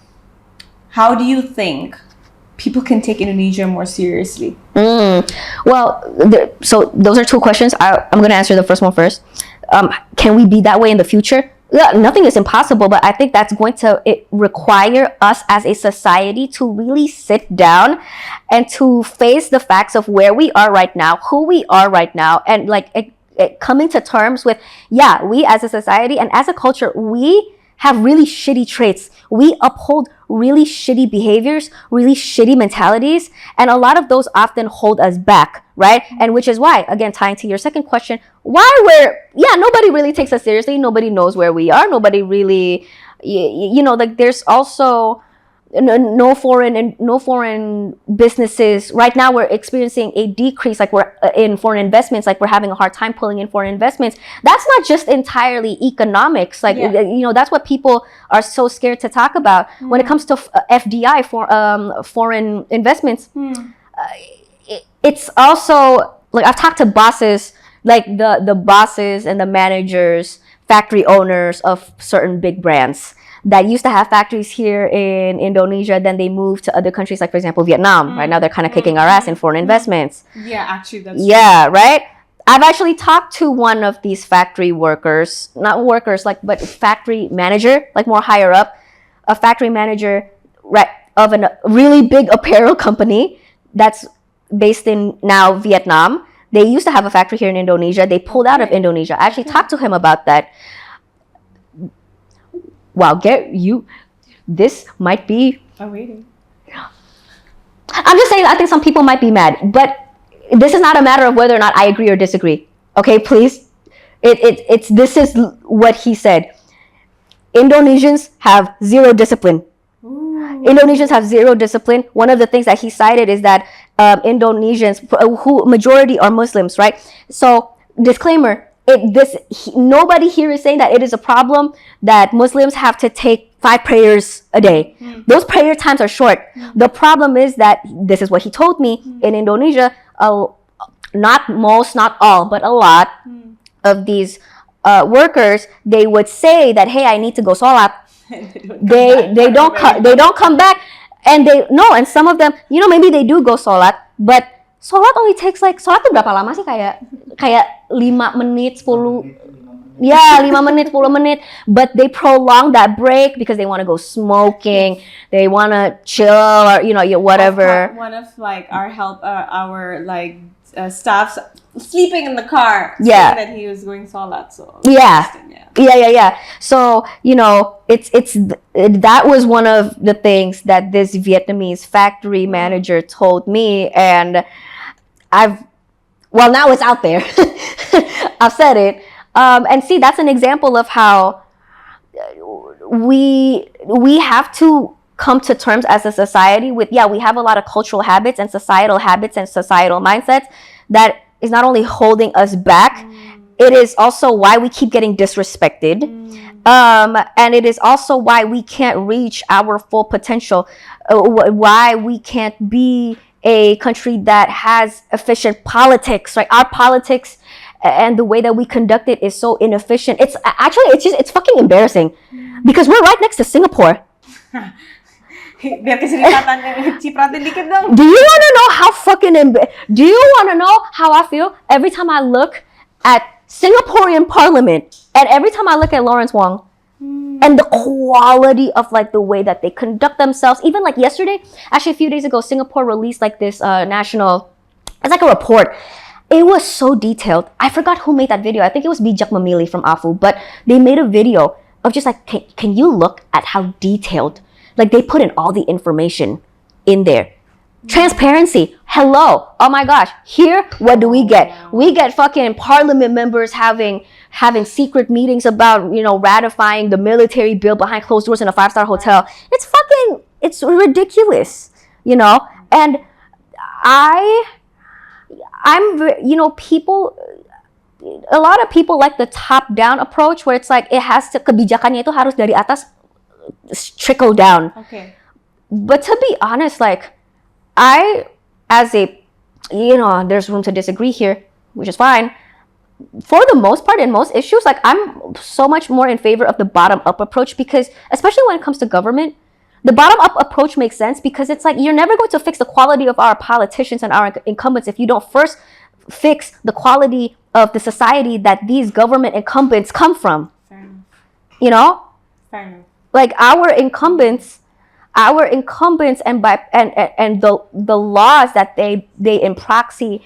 Speaker 1: how do you think people can take Indonesia more seriously?
Speaker 2: Well, so those are two questions. I'm going to answer the first one first. Can we be that way in the future? Yeah, nothing is impossible, but I think that's going to require us as a society to really sit down and to face the facts of where we are right now, who we are right now, and like coming to terms with, yeah, we as a society and as a culture, we have really shitty traits. We uphold really shitty behaviors, really shitty mentalities, and a lot of those often hold us back, right? And which is why, again, tying to your second question, why nobody really takes us seriously. Nobody knows where we are. Nobody really, like there's also no foreign businesses. Right now we're experiencing a decrease, like we're in foreign investments, like we're having a hard time pulling in foreign investments. That's not just entirely economics, like that's what people are so scared to talk about when it comes to FDI, for foreign investments. It's also like, I've talked to bosses, like the bosses and the managers, factory owners of certain big brands that used to have factories here in Indonesia, then they moved to other countries, like for example Vietnam. Right now they're kind of kicking our ass in foreign investments.
Speaker 1: Yeah, actually that's
Speaker 2: true. Right? I've actually talked to one of these factory workers, not workers, like, but factory manager, like more higher up, a factory manager, right, of a really big apparel company that's based in now Vietnam. They used to have a factory here in Indonesia. They pulled out of Indonesia. I actually talked to him about that. Wow, this might be...
Speaker 1: I'm waiting.
Speaker 2: I'm just saying, I think some people might be mad, but this is not a matter of whether or not I agree or disagree. Okay, please? This is what he said. Indonesians have zero discipline. Ooh. Indonesians have zero discipline. One of the things that he cited is that Indonesians, who majority are Muslims, right? So, disclaimer, nobody here is saying that it is a problem that Muslims have to take 5 prayers a day. Those prayer times are short. The problem is that, this is what he told me, in Indonesia, not most, not all, but a lot of these workers, they would say that, hey, I need to go salat. They don't come back, and and some of them, maybe they do go salat, but salat only takes like, salat tuh berapa lama sih, kayak 5 menit, 10. Yeah, 5 menit, 10 menit. But they prolong that break because they want to go smoking. They want to chill, or whatever.
Speaker 1: One of like our staffs sleeping in the car.
Speaker 2: Yeah,
Speaker 1: saying that he was going salat. So
Speaker 2: yeah. So that was one of the things that this Vietnamese factory manager told me, and now it's out there. I've said it. And see, that's an example of how we have to come to terms as a society with, we have a lot of cultural habits and societal mindsets that is not only holding us back, it is also why we keep getting disrespected. And it is also why we can't reach our full potential, why we can't be a country that has efficient politics, right? Our politics and the way that we conduct it is so inefficient. It's fucking embarrassing because we're right next to Singapore.
Speaker 1: Do you want
Speaker 2: to know how do you want to know how I feel every time I look at Singaporean Parliament and every time I look at Lawrence Wong and the quality of like the way that they conduct themselves? Even like yesterday, actually a few days ago, Singapore released like this it's like a report. It was so detailed. I forgot who made that video. I think it was Bijak Memilih from AFU, but they made a video of just like, can you look at how detailed, like they put in all the information in there. Transparency. Hello. Oh my gosh. Here, what do we get? We get fucking parliament members having secret meetings about, ratifying the military bill behind closed doors in a 5-star hotel. It's ridiculous, and a lot of people like the top-down approach where it's like kebijakannya itu harus dari atas trickle down.
Speaker 1: Okay.
Speaker 2: But to be honest, like there's room to disagree here, which is fine. For the most part, in most issues, like I'm so much more in favor of the bottom-up approach because, especially when it comes to government, the bottom-up approach makes sense because it's like you're never going to fix the quality of our politicians and our incumbents if you don't first fix the quality of the society that these government incumbents come from.
Speaker 1: Fair enough. Fair enough.
Speaker 2: Like our incumbents and the laws that they in proxy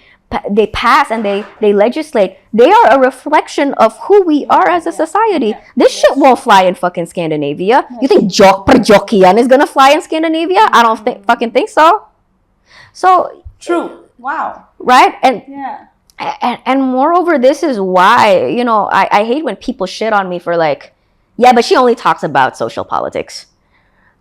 Speaker 2: they pass and they legislate, they are a reflection of who we are as a society. This shit won't fly in fucking Scandinavia. You think perjokian is gonna fly in Scandinavia? I don't fucking think so. So
Speaker 1: true. Wow.
Speaker 2: Right?
Speaker 1: Yeah.
Speaker 2: And moreover, this is why, you know, I hate when people shit on me for like, yeah, but she only talks about social politics.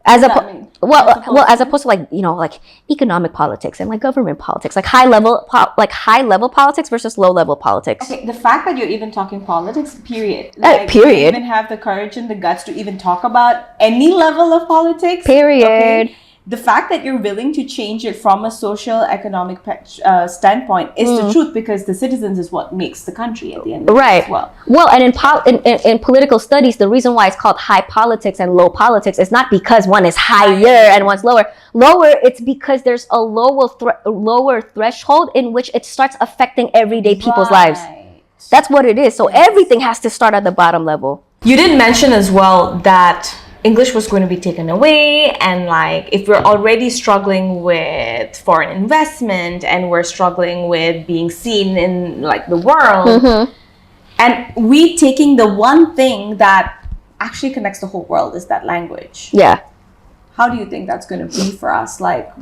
Speaker 2: As opposed to like, you know, like economic politics and like government politics, like high level politics versus low level politics.
Speaker 1: Okay, the fact that you're even talking politics, period. Like,
Speaker 2: period.
Speaker 1: You even have the courage and the guts to even talk about any level of politics.
Speaker 2: Period.
Speaker 1: Okay? The fact that you're willing to change it from a social economic standpoint is the truth, because the citizens is what makes the country at the end of the day as well.
Speaker 2: Well, and in political studies, the reason why it's called high politics and low politics is not because one is higher and one's lower. It's because there's a lower threshold in which it starts affecting everyday people's lives. That's what it is. So everything has to start at the bottom level.
Speaker 1: You did mention as well that English was going to be taken away, and like if we're already struggling with foreign investment and we're struggling with being seen in like the world, and we taking the one thing that actually connects the whole world is that language.
Speaker 2: Yeah.
Speaker 1: How do you think that's going to be for us? Like,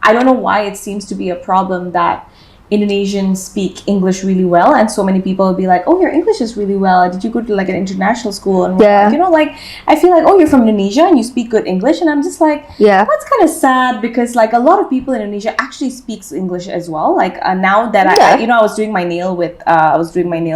Speaker 1: I don't know why it seems to be a problem that Indonesians speak English really well, and so many people will be like, oh, your English is really well. Did you go to like an international school? And you know, like I feel like, oh, you're from Indonesia and you speak good English, and I'm just like, that's kind of sad, because like a lot of people in Indonesia actually speaks English as well. Like now that I was doing my nail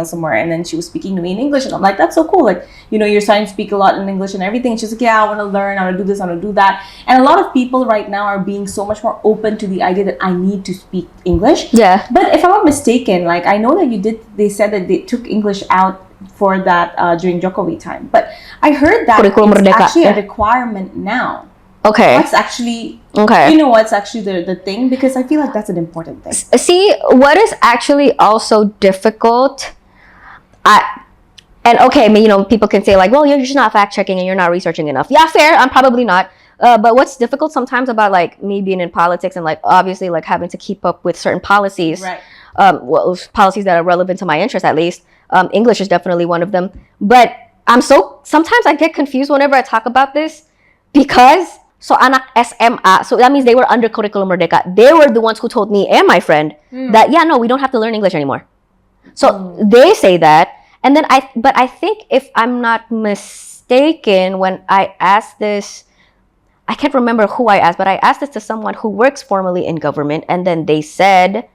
Speaker 1: somewhere, and then she was speaking to me in English, and I'm like, that's so cool. Like, you know, you're starting to speak a lot in English and everything. And she's like, yeah, I want to learn, I want to do this, I want to do that. And a lot of people right now are being so much more open to the idea that I need to speak English.
Speaker 2: Yeah.
Speaker 1: But if I'm not mistaken, like I know that they said that they took English out for that during Jokowi time. But I heard that it's actually a requirement now.
Speaker 2: Okay.
Speaker 1: That's actually, you know what's actually the thing? Because I feel like that's an important thing.
Speaker 2: See, what is actually also difficult, you know, people can say like, well, you're just not fact checking and you're not researching enough. Yeah, fair. I'm probably not. But what's difficult sometimes about like me being in politics and like obviously like having to keep up with certain policies, policies that are relevant to my interest at least. English is definitely one of them. But sometimes I get confused whenever I talk about this, because anak SMA, so that means they were under Curriculum Merdeka. They were the ones who told me and my friend that we don't have to learn English anymore. So they say that, and then I think if I'm not mistaken, when I asked this, I can't remember who I asked, but I asked this to someone who works formally in government, and then they said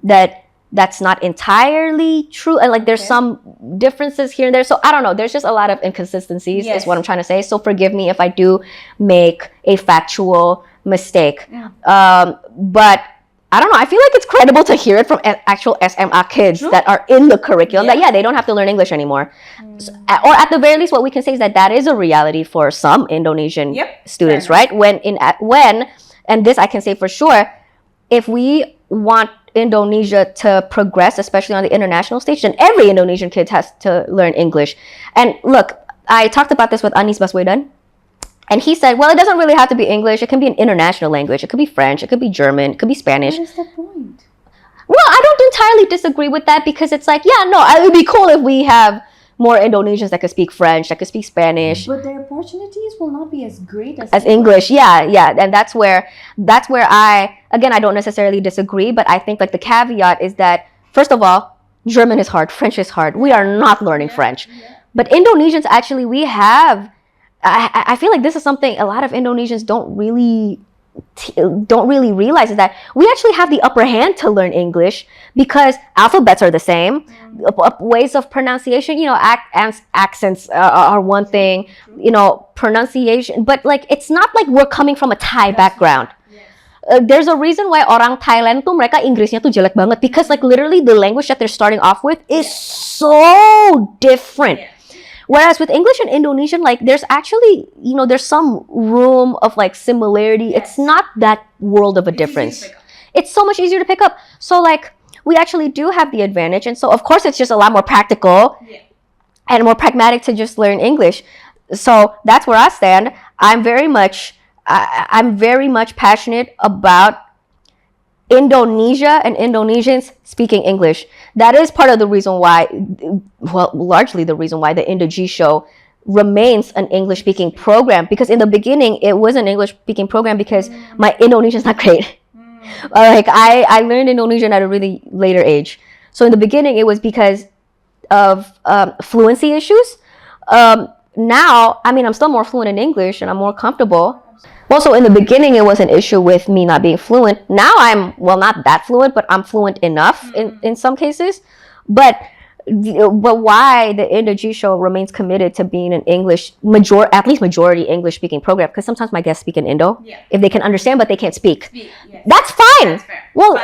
Speaker 2: that that's not entirely true, and like there's some differences here and there. So I don't know. There's just a lot of inconsistencies, is what I'm trying to say. So forgive me if I do make a factual mistake. But I don't know. I feel like it's credible to hear it from actual SMA kids that are in the curriculum that they don't have to learn English anymore. Or at the very least, what we can say is that is a reality for some Indonesian students, right? When and this I can say for sure, if we want Indonesia to progress, especially on the international stage, then every Indonesian kid has to learn English. And look, I talked about this with Anies Baswedan. And he said, well, it doesn't really have to be English. It can be an international language. It could be French. It could be German. It could be Spanish.
Speaker 1: What is the point?
Speaker 2: Well, I don't entirely disagree with that, because it's like, it would be cool if we have more Indonesians that could speak French, that could speak Spanish.
Speaker 1: But their opportunities will not be as great as
Speaker 2: English. Yeah. And that's where I don't necessarily disagree, but I think like the caveat is that, first of all, German is hard. French is hard. We are not learning French. But Indonesians, actually, we have... I feel like this is something a lot of Indonesians don't really realize, is that we actually have the upper hand to learn English, because alphabets are the same, ways of pronunciation, you know, accents are one thing, you know, pronunciation, but like it's not like we're coming from a Thai background. There's a reason why orang Thailand tuh mereka Inggrisnya tuh jelek banget, because like literally the language that they're starting off with is so different. Whereas with English and Indonesian, like there's actually, you know, there's some room of like similarity. It's not that world of a difference. It's so much easier to pick up. So like we actually do have the advantage. And so of course it's just a lot more practical and more pragmatic to just learn English. So that's where I stand. I'm very much passionate about Indonesia and Indonesians speaking English. That is part of the reason why, well, largely the reason why the Indah G Show remains an English speaking program, because in the beginning it was an English speaking program because my Indonesian is not great. Like I learned Indonesian at a really later age. So in the beginning it was because of fluency issues. Now, I mean, I'm still more fluent in English and I'm more comfortable. Also, in the beginning, it was an issue with me not being fluent. Now I'm, well, not that fluent, but I'm fluent enough in some cases. But why the Indah G Show remains committed to being an English, at least majority English speaking program, because sometimes my guests speak in Indo, if they can understand, but they can't speak.
Speaker 1: Yes.
Speaker 2: That's fine.
Speaker 1: That's fair.
Speaker 2: Well,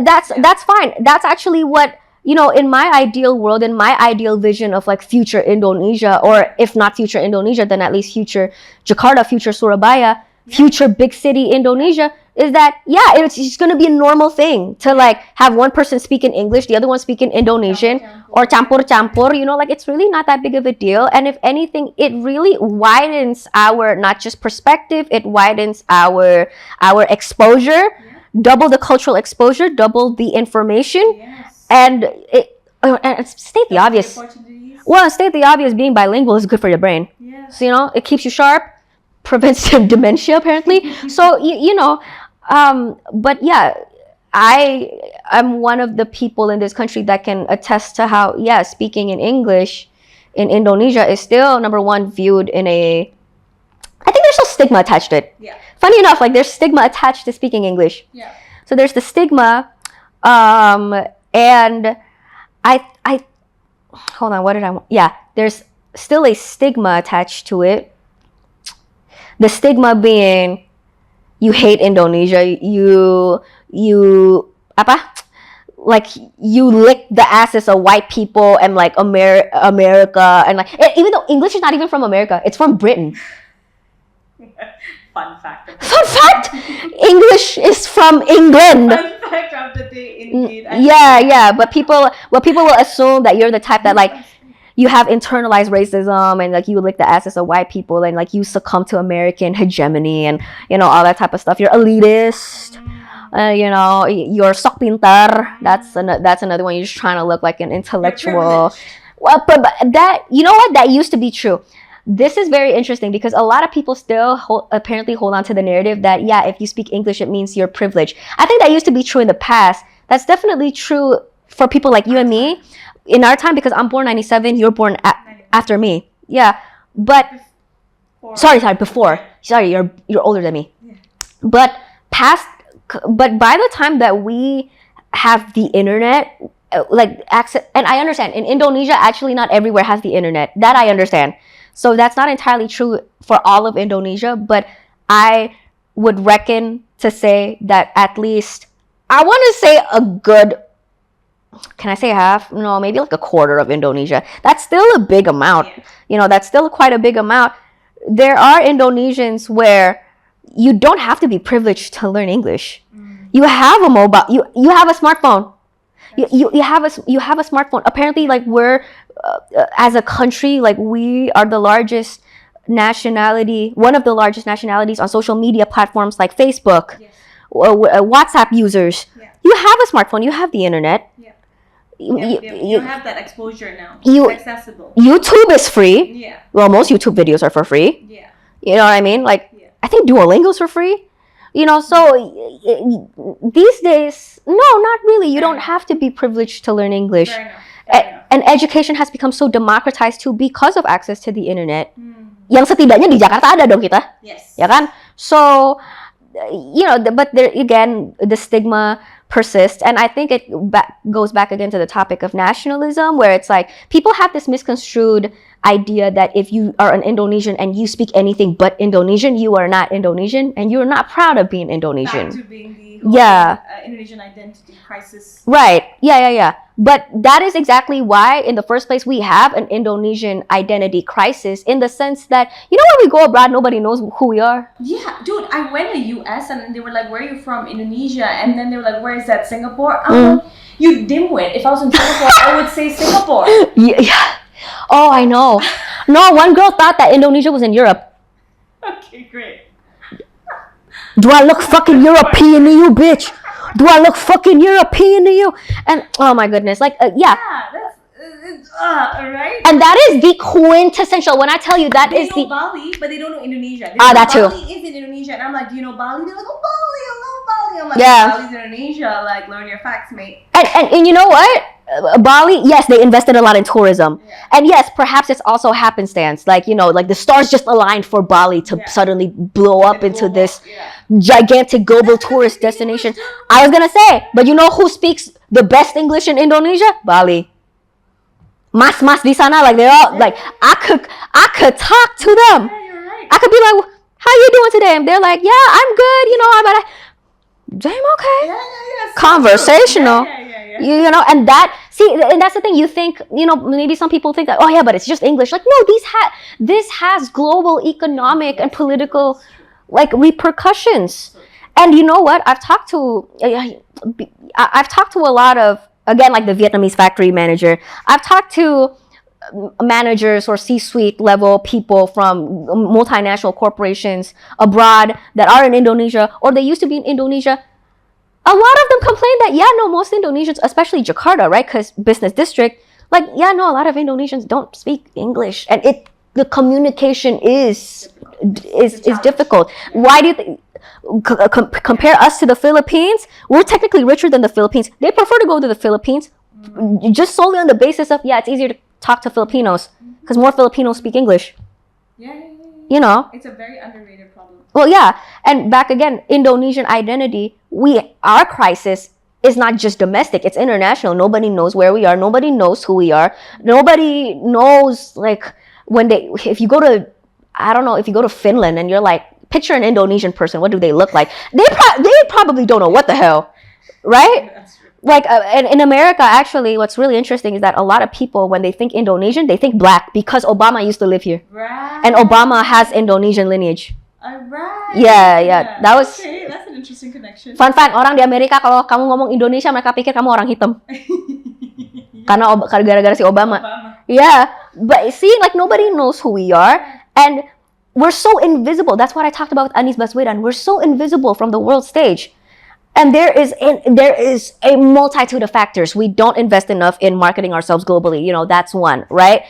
Speaker 2: that's fine. That's actually what, you know, in my ideal world, in my ideal vision of like future Indonesia, or if not future Indonesia, then at least future Jakarta, future Surabaya, future big city Indonesia, is that, yeah, it's just going to be a normal thing to like have one person speak in English, the other one speak in Indonesian, or campur, you know, like it's really not that big of a deal. And if anything, it really widens our, not just perspective, it widens our exposure, double the cultural exposure, double the information. And state the obvious. Well, state the obvious, being bilingual is good for your brain. So, you know, it keeps you sharp, prevents dementia, apparently. So, you know, but yeah, I'm one of the people in this country that can attest to how, yeah, speaking in English in Indonesia is still, number one, viewed in a, I think there's still stigma attached to it. Funny enough, like there's stigma attached to speaking English. So there's the stigma, and I hold on, what did I want? Yeah, there's still a stigma attached to it. The stigma being you hate Indonesia, you like you lick the asses of white people and like America, and like even though English is not even from America, it's from Britain.
Speaker 1: Fun fact.
Speaker 2: English is from England.
Speaker 1: Fun fact of the day, indeed.
Speaker 2: Yeah. But people will assume that you're the type that like you have internalized racism and like you lick the asses of white people and like you succumb to American hegemony and, you know, all that type of stuff. You're elitist. You know, you're sok pintar. That's another one. You're just trying to look like an intellectual. Well, but that, you know what? That used to be true. This is very interesting because a lot of people still apparently hold on to the narrative that, yeah, if you speak English, it means you're privileged. I think that used to be true in the past. That's definitely true for people like you and me in our time, because I'm born 97, you're born after me. Yeah. But, before. Sorry, you're older than me. But by the time that we have the internet, like access, and I understand, in Indonesia, actually not everywhere has the internet. That I understand. So that's not entirely true for all of Indonesia, but I would reckon to say that at least, I want to say a good, can I say half? No, maybe like a quarter of Indonesia. That's still a big amount. You know, that's still quite a big amount. There are Indonesians where you don't have to be privileged to learn English. You have a mobile, you have a smartphone. You have a smartphone. Apparently, like we're as a country, like we are the largest nationality, one of the largest nationalities on social media platforms like Facebook, WhatsApp users. You have a smartphone. You have the internet.
Speaker 1: You have that exposure now. It's accessible.
Speaker 2: YouTube is free. Well, most YouTube videos are for free. You know what I mean? Like I think Duolingo's for free. You know, so these days, no, not really. You don't have to be privileged to learn English. Fair enough. And education has become so democratized too because of access to the internet. Yang setidaknya di Jakarta ada dong kita. Ya kan? So, you know, but there again, the stigma persists. And I think it goes back again to the topic of nationalism, where it's like people have this misconstrued idea that if you are an Indonesian and you speak anything but Indonesian, you are not Indonesian and you're not proud of being Indonesian.
Speaker 1: Back to being the whole, Indonesian identity crisis.
Speaker 2: Right. Yeah. But that is exactly why, in the first place, we have an Indonesian identity crisis, in the sense that, you know, when we go abroad, nobody knows who we are. Yeah,
Speaker 1: dude, I went to US and they were like, where are you from? Indonesia. And then they were like, where is that? Singapore? I'm like, you dimwit. If I was in Singapore, I would say Singapore.
Speaker 2: Yeah. Oh, I know. No, one girl thought that Indonesia was in Europe.
Speaker 1: Okay, great.
Speaker 2: Do I look fucking European to you, bitch? Do I look fucking European to you? And oh my goodness, like
Speaker 1: Yeah, that's right.
Speaker 2: And that is the quintessential. When I tell you that
Speaker 1: they
Speaker 2: is
Speaker 1: know
Speaker 2: the
Speaker 1: Bali, but they don't know Indonesia. They
Speaker 2: that
Speaker 1: know
Speaker 2: too.
Speaker 1: Bali is in Indonesia, and I'm like, do you know Bali? They're like, oh, Bali, I love Bali. I'm like,
Speaker 2: Yeah.
Speaker 1: Bali's in Indonesia. Like, learn your facts, mate.
Speaker 2: And you know what? Bali, yes, they invested a lot in tourism.
Speaker 1: Yeah.
Speaker 2: And yes, perhaps it's also happenstance. Like, you know, like the stars just aligned for Bali to suddenly blow up into this gigantic global tourist destination. I was going to say, but you know who speaks the best English in Indonesia? Bali. Mas di sana, like they're all like, I could talk to them.
Speaker 1: Yeah, you're right.
Speaker 2: I could be like, how you doing today? And they're like, yeah, I'm good. You know, damn, okay.
Speaker 1: Yeah.
Speaker 2: Conversational.
Speaker 1: Yeah.
Speaker 2: You know, and that's the thing. You think, you know, maybe some people think that, oh yeah, but it's just English. Like, no, this has global economic and political like repercussions. And you know what? I've talked to a lot of, again, like the Vietnamese factory manager. I've talked to managers or C-suite level people from multinational corporations abroad that are in Indonesia, or they used to be in Indonesia. A lot of them complain that, most Indonesians, especially Jakarta, right? Because business district, like, a lot of Indonesians don't speak English. And the communication is difficult. Why do you think? Compare us to the Philippines, we're technically richer than the Philippines. They prefer to go to the Philippines just solely on the basis of, it's easier to talk to Filipinos because more Filipinos speak English.
Speaker 1: Yeah.
Speaker 2: You know?
Speaker 1: It's a very underrated problem.
Speaker 2: Well, yeah. And back again, Indonesian identity, our crisis is not just domestic, it's international. Nobody knows where we are. Nobody knows who we are. Nobody knows, like, if you go to Finland and you're like, picture an Indonesian person, what do they look like? They probably don't know what the hell, right?
Speaker 1: That's true.
Speaker 2: Like, and in America, actually, what's really interesting is that a lot of people, when they think Indonesian, they think black because Obama used to live here.
Speaker 1: Right.
Speaker 2: And Obama has Indonesian lineage.
Speaker 1: Alright.
Speaker 2: Yeah. That was...
Speaker 1: Okay, that's an interesting connection.
Speaker 2: Fun fact, orang di Amerika, kalau kamu ngomong Indonesia, mereka pikir kamu orang hitam. Karena gara-gara si Obama. Yeah. But see, like, nobody knows who we are. And we're so invisible. That's what I talked about with Anies Baswedan. We're so invisible from the world stage. And there is a multitude of factors. We don't invest enough in marketing ourselves globally. You know, that's one, right?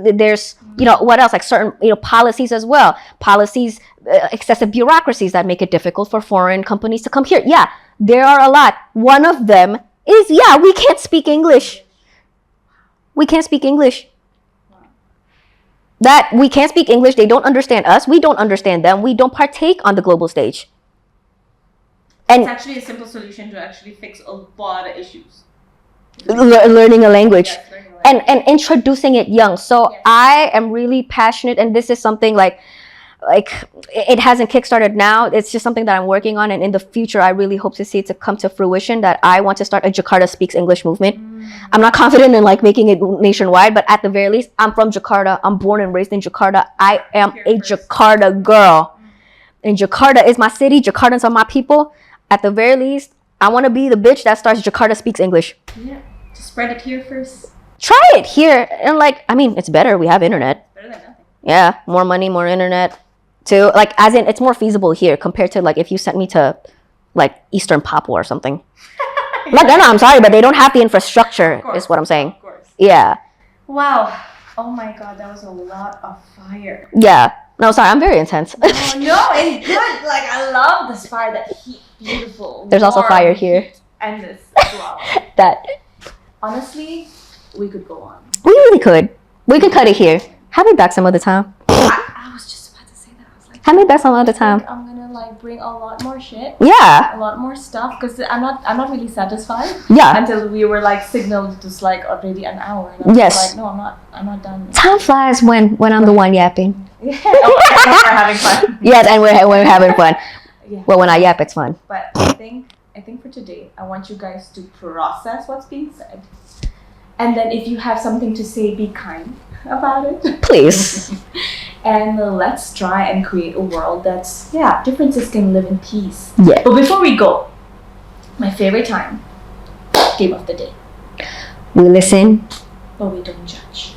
Speaker 2: There's, what else? Like certain, policies as well. Policies, excessive bureaucracies that make it difficult for foreign companies to come here. Yeah, there are a lot. One of them is, we can't speak English. We can't speak English. That we can't speak English. They don't understand us. We don't understand them. We don't partake on the global stage. And
Speaker 1: it's actually a simple solution to actually fix a lot of issues.
Speaker 2: Learning a language.
Speaker 1: Yes, learning a language.
Speaker 2: And introducing it young. So I am really passionate, and this is something like it hasn't kickstarted now. It's just something that I'm working on, and in the future, I really hope to see it to come to fruition. That I want to start a Jakarta Speaks English movement. I'm not confident in like making it nationwide, but at the very least, I'm from Jakarta. I'm born and raised in Jakarta. I am a Jakarta girl, and Jakarta is my city. Jakartans are my people. At the very least, I want to be the bitch that starts Jakarta Speaks English.
Speaker 1: Yeah, to spread it here first.
Speaker 2: Try it here, and it's better. We have internet.
Speaker 1: Better than nothing.
Speaker 2: Yeah, more money, more internet. Too, like, as in, it's more feasible here compared to like if you sent me to like Eastern Papua or something. Like, no, I'm sorry, but they don't have the infrastructure, is what I'm saying.
Speaker 1: Of course.
Speaker 2: Yeah.
Speaker 1: Wow. Oh my God, that was a lot of fire.
Speaker 2: Yeah. No, sorry, I'm very intense.
Speaker 1: Oh, no, it's good. Like, I love this fire, that heat. Beautiful.
Speaker 2: There's also fire here.
Speaker 1: And this as well.
Speaker 2: That.
Speaker 1: Honestly, we could go on.
Speaker 2: We really could. We could cut it here. Have me back some other time.
Speaker 1: I was just about to say that. I was like,
Speaker 2: have me back some other time.
Speaker 1: I'm gonna bring a lot more shit.
Speaker 2: Yeah.
Speaker 1: A lot more stuff, because I'm not really satisfied.
Speaker 2: Yeah.
Speaker 1: Until we were signaled just already an hour. And I was
Speaker 2: yes.
Speaker 1: no, I'm not done.
Speaker 2: Time flies when I'm the one yapping.
Speaker 1: Yeah. We're having fun.
Speaker 2: Yes, and we're having fun.
Speaker 1: Yeah.
Speaker 2: Well, when I yap, it's fun.
Speaker 1: But I think for today, I want you guys to process what's being said, and then if you have something to say, be kind about it.
Speaker 2: Please.
Speaker 1: And let's try and create a world that's differences can live in peace.
Speaker 2: Yeah.
Speaker 1: But before we go, my favorite time, game of the day.
Speaker 2: We listen,
Speaker 1: but we don't judge.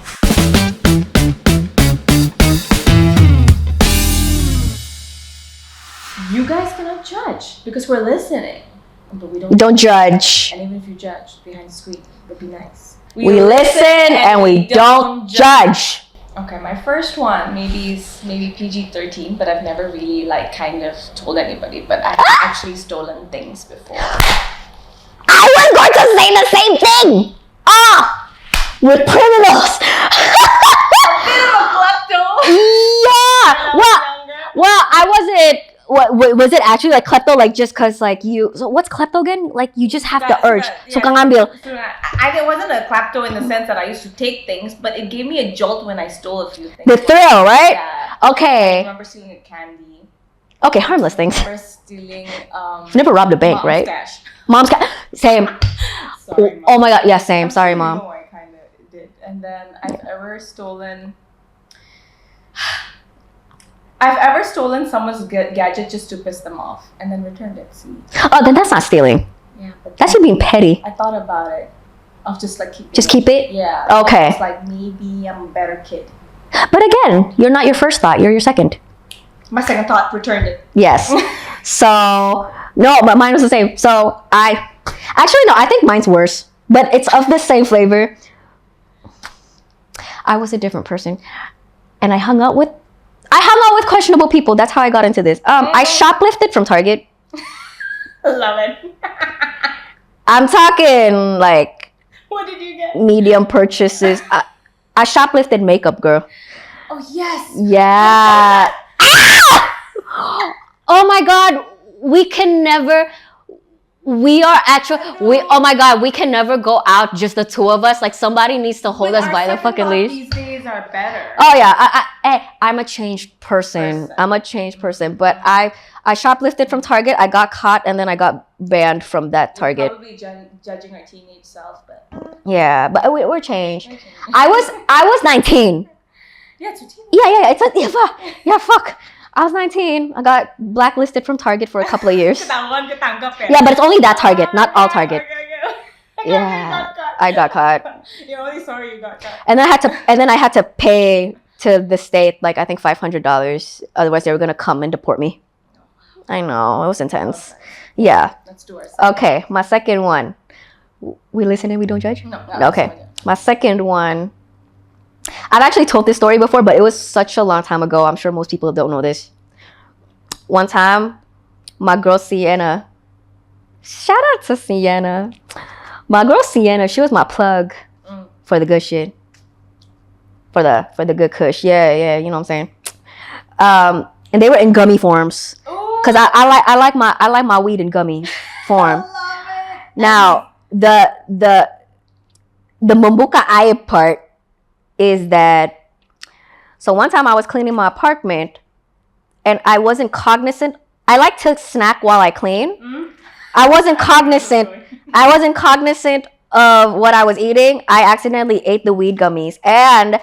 Speaker 1: You guys cannot judge because we're listening. But we
Speaker 2: don't judge.
Speaker 1: And even if you judge behind the screen, but be nice.
Speaker 2: We listen and we don't judge.
Speaker 1: Okay, my first one maybe PG-13, but I've never really like kind of told anybody. But I've actually stolen things before.
Speaker 2: I was going to say the same thing. We're criminals.
Speaker 1: A bit of a klepto.
Speaker 2: Yeah. Well, I wasn't. What was it actually like klepto? Like just cause like you. So what's klepto again? Like you just have the urge. So kang ambil.
Speaker 1: It wasn't a klepto in the sense that I used to take things, but it gave me a jolt when I stole a few things.
Speaker 2: The thrill, right?
Speaker 1: Yeah.
Speaker 2: Okay.
Speaker 1: I remember stealing a candy.
Speaker 2: Okay, harmless things.
Speaker 1: I remember stealing.
Speaker 2: Never robbed a bank,
Speaker 1: mom's
Speaker 2: right?
Speaker 1: Cash.
Speaker 2: Mom's cash. Same.
Speaker 1: Sorry, Mom.
Speaker 2: Oh my god. Yeah, same. Sorry, Mom.
Speaker 1: No, I kind of did. And then I've ever stolen someone's gadget just to piss them off and then returned it. See?
Speaker 2: Oh, then that's not stealing.
Speaker 1: Yeah, but
Speaker 2: That's you being petty.
Speaker 1: I thought about it. Of just like
Speaker 2: keep it?
Speaker 1: Yeah.
Speaker 2: Okay.
Speaker 1: It's like maybe I'm a better kid.
Speaker 2: But again, you're not your first thought. You're your second.
Speaker 1: My second thought returned it.
Speaker 2: Yes. So no, but mine was the same. So I think mine's worse, but it's of the same flavor. I was a different person, and I hung out with questionable people. That's how I got into this. I shoplifted from Target.
Speaker 1: Love it.
Speaker 2: I'm talking like
Speaker 1: What did you get?
Speaker 2: medium purchases. I shoplifted makeup, girl.
Speaker 1: Oh yes.
Speaker 2: Yeah. Oh my god, we can never go out just the two of us. Like somebody needs to hold us by the fucking leash.
Speaker 1: These days are better.
Speaker 2: Oh yeah, I'm a changed person. But I shoplifted from Target. I got caught and then I got banned from that Target.
Speaker 1: Probably judging our teenage self, but
Speaker 2: Yeah, but we're changed. I was 19.
Speaker 1: yeah, it's your teenage.
Speaker 2: Yeah. Fuck. I was 19. I got blacklisted from Target for a couple of years. Yeah, but it's only that Target, not all Target. Yeah, I got caught.
Speaker 1: You're only sorry you got caught.
Speaker 2: And then I had to pay to the state like I think $500. Otherwise, they were gonna come and deport me. I know, it was intense. Yeah.
Speaker 1: Let's do ours.
Speaker 2: Okay, my second one. We listen and we don't judge?
Speaker 1: No.
Speaker 2: Okay, my second one. I've actually told this story before, but it was such a long time ago. I'm sure most people don't know this. One time, my girl Sienna, shout out to Sienna. My girl Sienna, she was my plug for the good shit. For the good kush. Yeah, you know what I'm saying? And they were in gummy forms. Cause I like my weed in gummy form.
Speaker 1: I love it.
Speaker 2: Now the Mambuka Eye part is that, so one time I was cleaning my apartment and I wasn't cognizant. I like to snack while I clean. I wasn't cognizant of what I was eating. I accidentally ate the weed gummies, and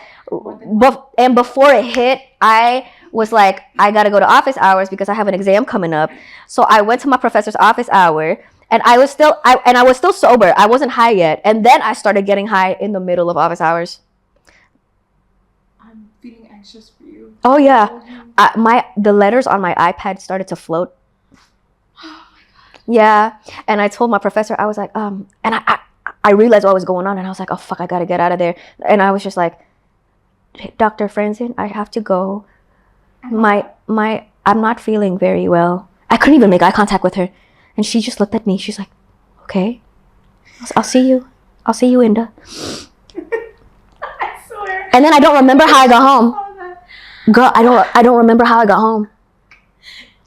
Speaker 2: before it hit, I was like, I gotta go to office hours because I have an exam coming up. So I went to my professor's office hour, and I was still sober. I wasn't high yet, and then I started getting high in the middle of office hours.
Speaker 1: I'm feeling anxious for you.
Speaker 2: Oh yeah, the letters on my iPad started to float.
Speaker 1: Oh my god.
Speaker 2: Yeah, and I told my professor, I was like, and I realized what was going on, and I was like, oh fuck, I gotta get out of there. And I was just like, hey, Dr. Franzen, I have to go. I'm not feeling very well. I couldn't even make eye contact with her, and she just looked at me. She's like, okay, I'll see you, Indah.
Speaker 1: I swear.
Speaker 2: And then I don't remember how I got home. Girl, I don't remember how I got home.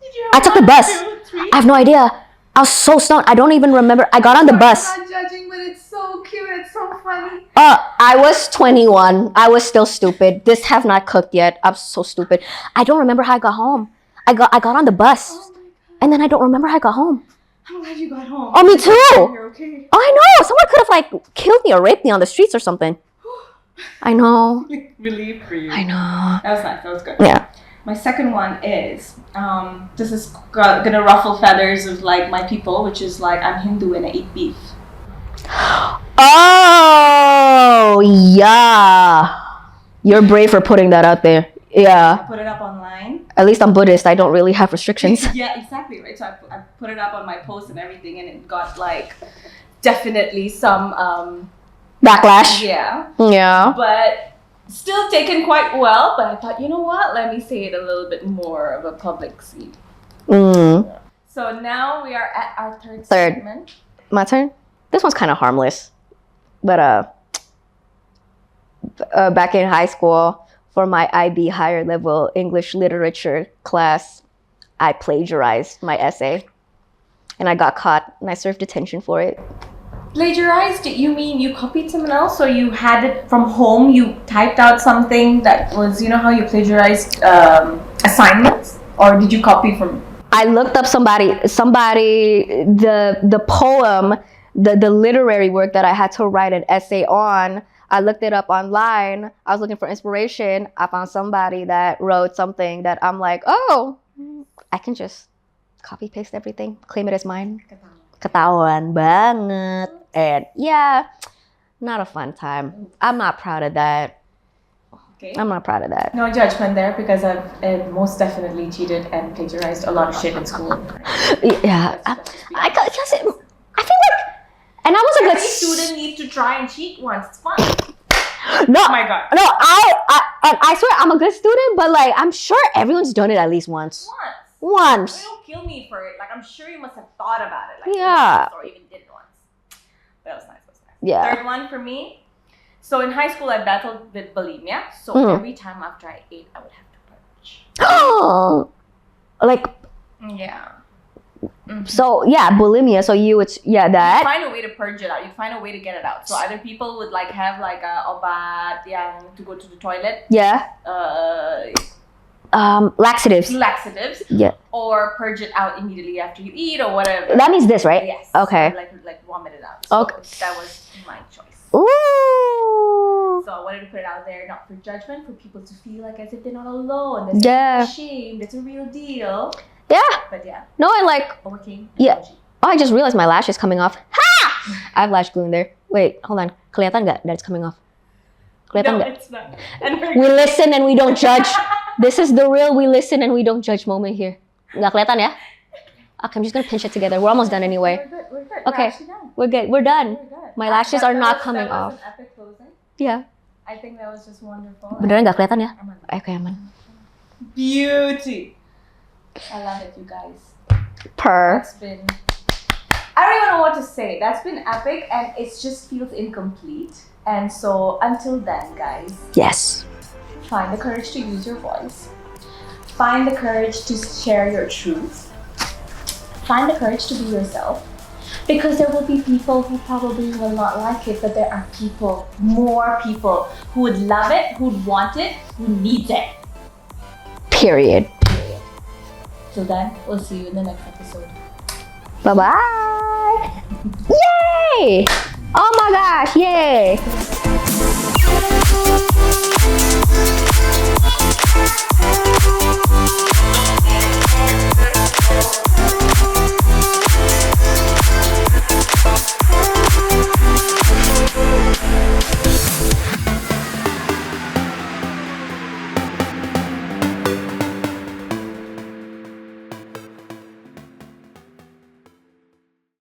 Speaker 1: Did you
Speaker 2: I took the bus.
Speaker 1: 1, 2, 3?
Speaker 2: I have no idea. I was so stoned. I don't even remember. I got on the bus.
Speaker 1: I'm not judging, but it's so cute. It's so funny.
Speaker 2: I was 21. I was still stupid. This have not cooked yet. I'm so stupid. I don't remember how I got home. I got on the bus.
Speaker 1: Oh my god.
Speaker 2: And then I don't remember how I got home.
Speaker 1: I'm glad you got home.
Speaker 2: Oh, me too.
Speaker 1: You're okay.
Speaker 2: Oh, I know. Someone could have like killed me or raped me on the streets or something. I know.
Speaker 1: Relieved for you.
Speaker 2: I know.
Speaker 1: That was nice. That was good.
Speaker 2: Yeah.
Speaker 1: My second one is, this is gonna ruffle feathers of like my people, which is like I'm Hindu and I eat beef.
Speaker 2: Oh, yeah. You're brave for putting that out there. Yeah.
Speaker 1: I put it up online.
Speaker 2: At least I'm Buddhist. I don't really have restrictions.
Speaker 1: Yeah, exactly, right? So I put it up on my post and everything, and it got like definitely some
Speaker 2: Backlash.
Speaker 1: yeah.
Speaker 2: Yeah.
Speaker 1: But still taken quite well. But I thought, you know what? Let me say it a little bit more of a public seat.
Speaker 2: Mm.
Speaker 1: So now we are at our third
Speaker 2: Third.
Speaker 1: segment.
Speaker 2: My turn. This one's kind of harmless, but back in high school for my IB higher level English literature class, I plagiarized my essay, and I got caught, and I served detention for it.
Speaker 1: Plagiarized? You mean you copied someone else, or you had it from home? You typed out something that was, you know how you plagiarized assignments, or did you copy from?
Speaker 2: I looked up the poem, the literary work that I had to write an essay on. I looked it up online. I was looking for inspiration. I found somebody that wrote something that I'm like, oh, I can just copy paste everything, claim it as mine. Ketahuan banget. And yeah, not a fun time. I'm not proud of that.
Speaker 1: Okay.
Speaker 2: I'm not proud of that.
Speaker 1: No judgment there, because I've most definitely cheated and plagiarized a lot of shit in school.
Speaker 2: Yeah, I feel like, and I was a good
Speaker 1: Every student needs to try and cheat once. It's fun.
Speaker 2: No,
Speaker 1: Oh my god.
Speaker 2: no, I swear I'm a good student, but like I'm sure everyone's done it at least once. Once.
Speaker 1: I mean, don't kill me for it. Like, I'm sure you must have thought about it. Like,
Speaker 2: Yeah.
Speaker 1: Or even did it once. But that was nice.
Speaker 2: Yeah.
Speaker 1: Third one for me. So in high school, I battled with bulimia. So every time after I ate, I would have to purge.
Speaker 2: Oh, like
Speaker 1: Yeah.
Speaker 2: so. Yeah, bulimia. So you would
Speaker 1: You
Speaker 2: that.
Speaker 1: find a way to purge it out. You find a way to get it out. So either people would like have like a obat yang to go to the toilet.
Speaker 2: Yeah. Laxatives.
Speaker 1: Laxatives.
Speaker 2: Yeah.
Speaker 1: Or purge it out immediately after you eat or whatever.
Speaker 2: That means this, right?
Speaker 1: Yes.
Speaker 2: Okay.
Speaker 1: Like vomit it out. So
Speaker 2: Okay.
Speaker 1: that was my choice.
Speaker 2: Ooh.
Speaker 1: So I wanted to put it out there, not for judgment, for people to feel like as if they're not alone. There's
Speaker 2: Yeah.
Speaker 1: no shame. It's a real deal.
Speaker 2: Yeah.
Speaker 1: But yeah,
Speaker 2: No, and like
Speaker 1: overcame.
Speaker 2: Yeah. Oh, I just realized my lash is coming off. Ha! I have lash glue in there. Wait, hold on. Kelihatan nggak that it's coming off? Kelihatan
Speaker 1: No,
Speaker 2: nggak?
Speaker 1: it's not. And
Speaker 2: We listen and we don't judge. This is the real we listen and we don't judge moment here. Nggak kelihatan ya? Okay, I'm just gonna pinch it together. We're almost done anyway.
Speaker 1: We're good.
Speaker 2: Okay.
Speaker 1: We're actually done.
Speaker 2: We're good. We're done.
Speaker 1: We're good.
Speaker 2: My lashes are not coming
Speaker 1: that
Speaker 2: off.
Speaker 1: was an epic closing.
Speaker 2: Yeah.
Speaker 1: I think that was just wonderful.
Speaker 2: Beneran nggak kelihatan ya?
Speaker 1: Aman.
Speaker 2: Okay, aman.
Speaker 1: Beauty. I love it, you guys. That's been, I don't even know what to say. That's been epic, and it just feels incomplete. And so until then, guys,
Speaker 2: Yes.
Speaker 1: find the courage to use your voice. Find the courage to share your truth. Find the courage to be yourself. Because there will be people who probably will not like it, but there are people, more people, who would love it, who'd want it, who needs it.
Speaker 2: Period.
Speaker 1: Till then, we'll see you in the next episode.
Speaker 2: Bye-bye. Yay! Oh my gosh, yay!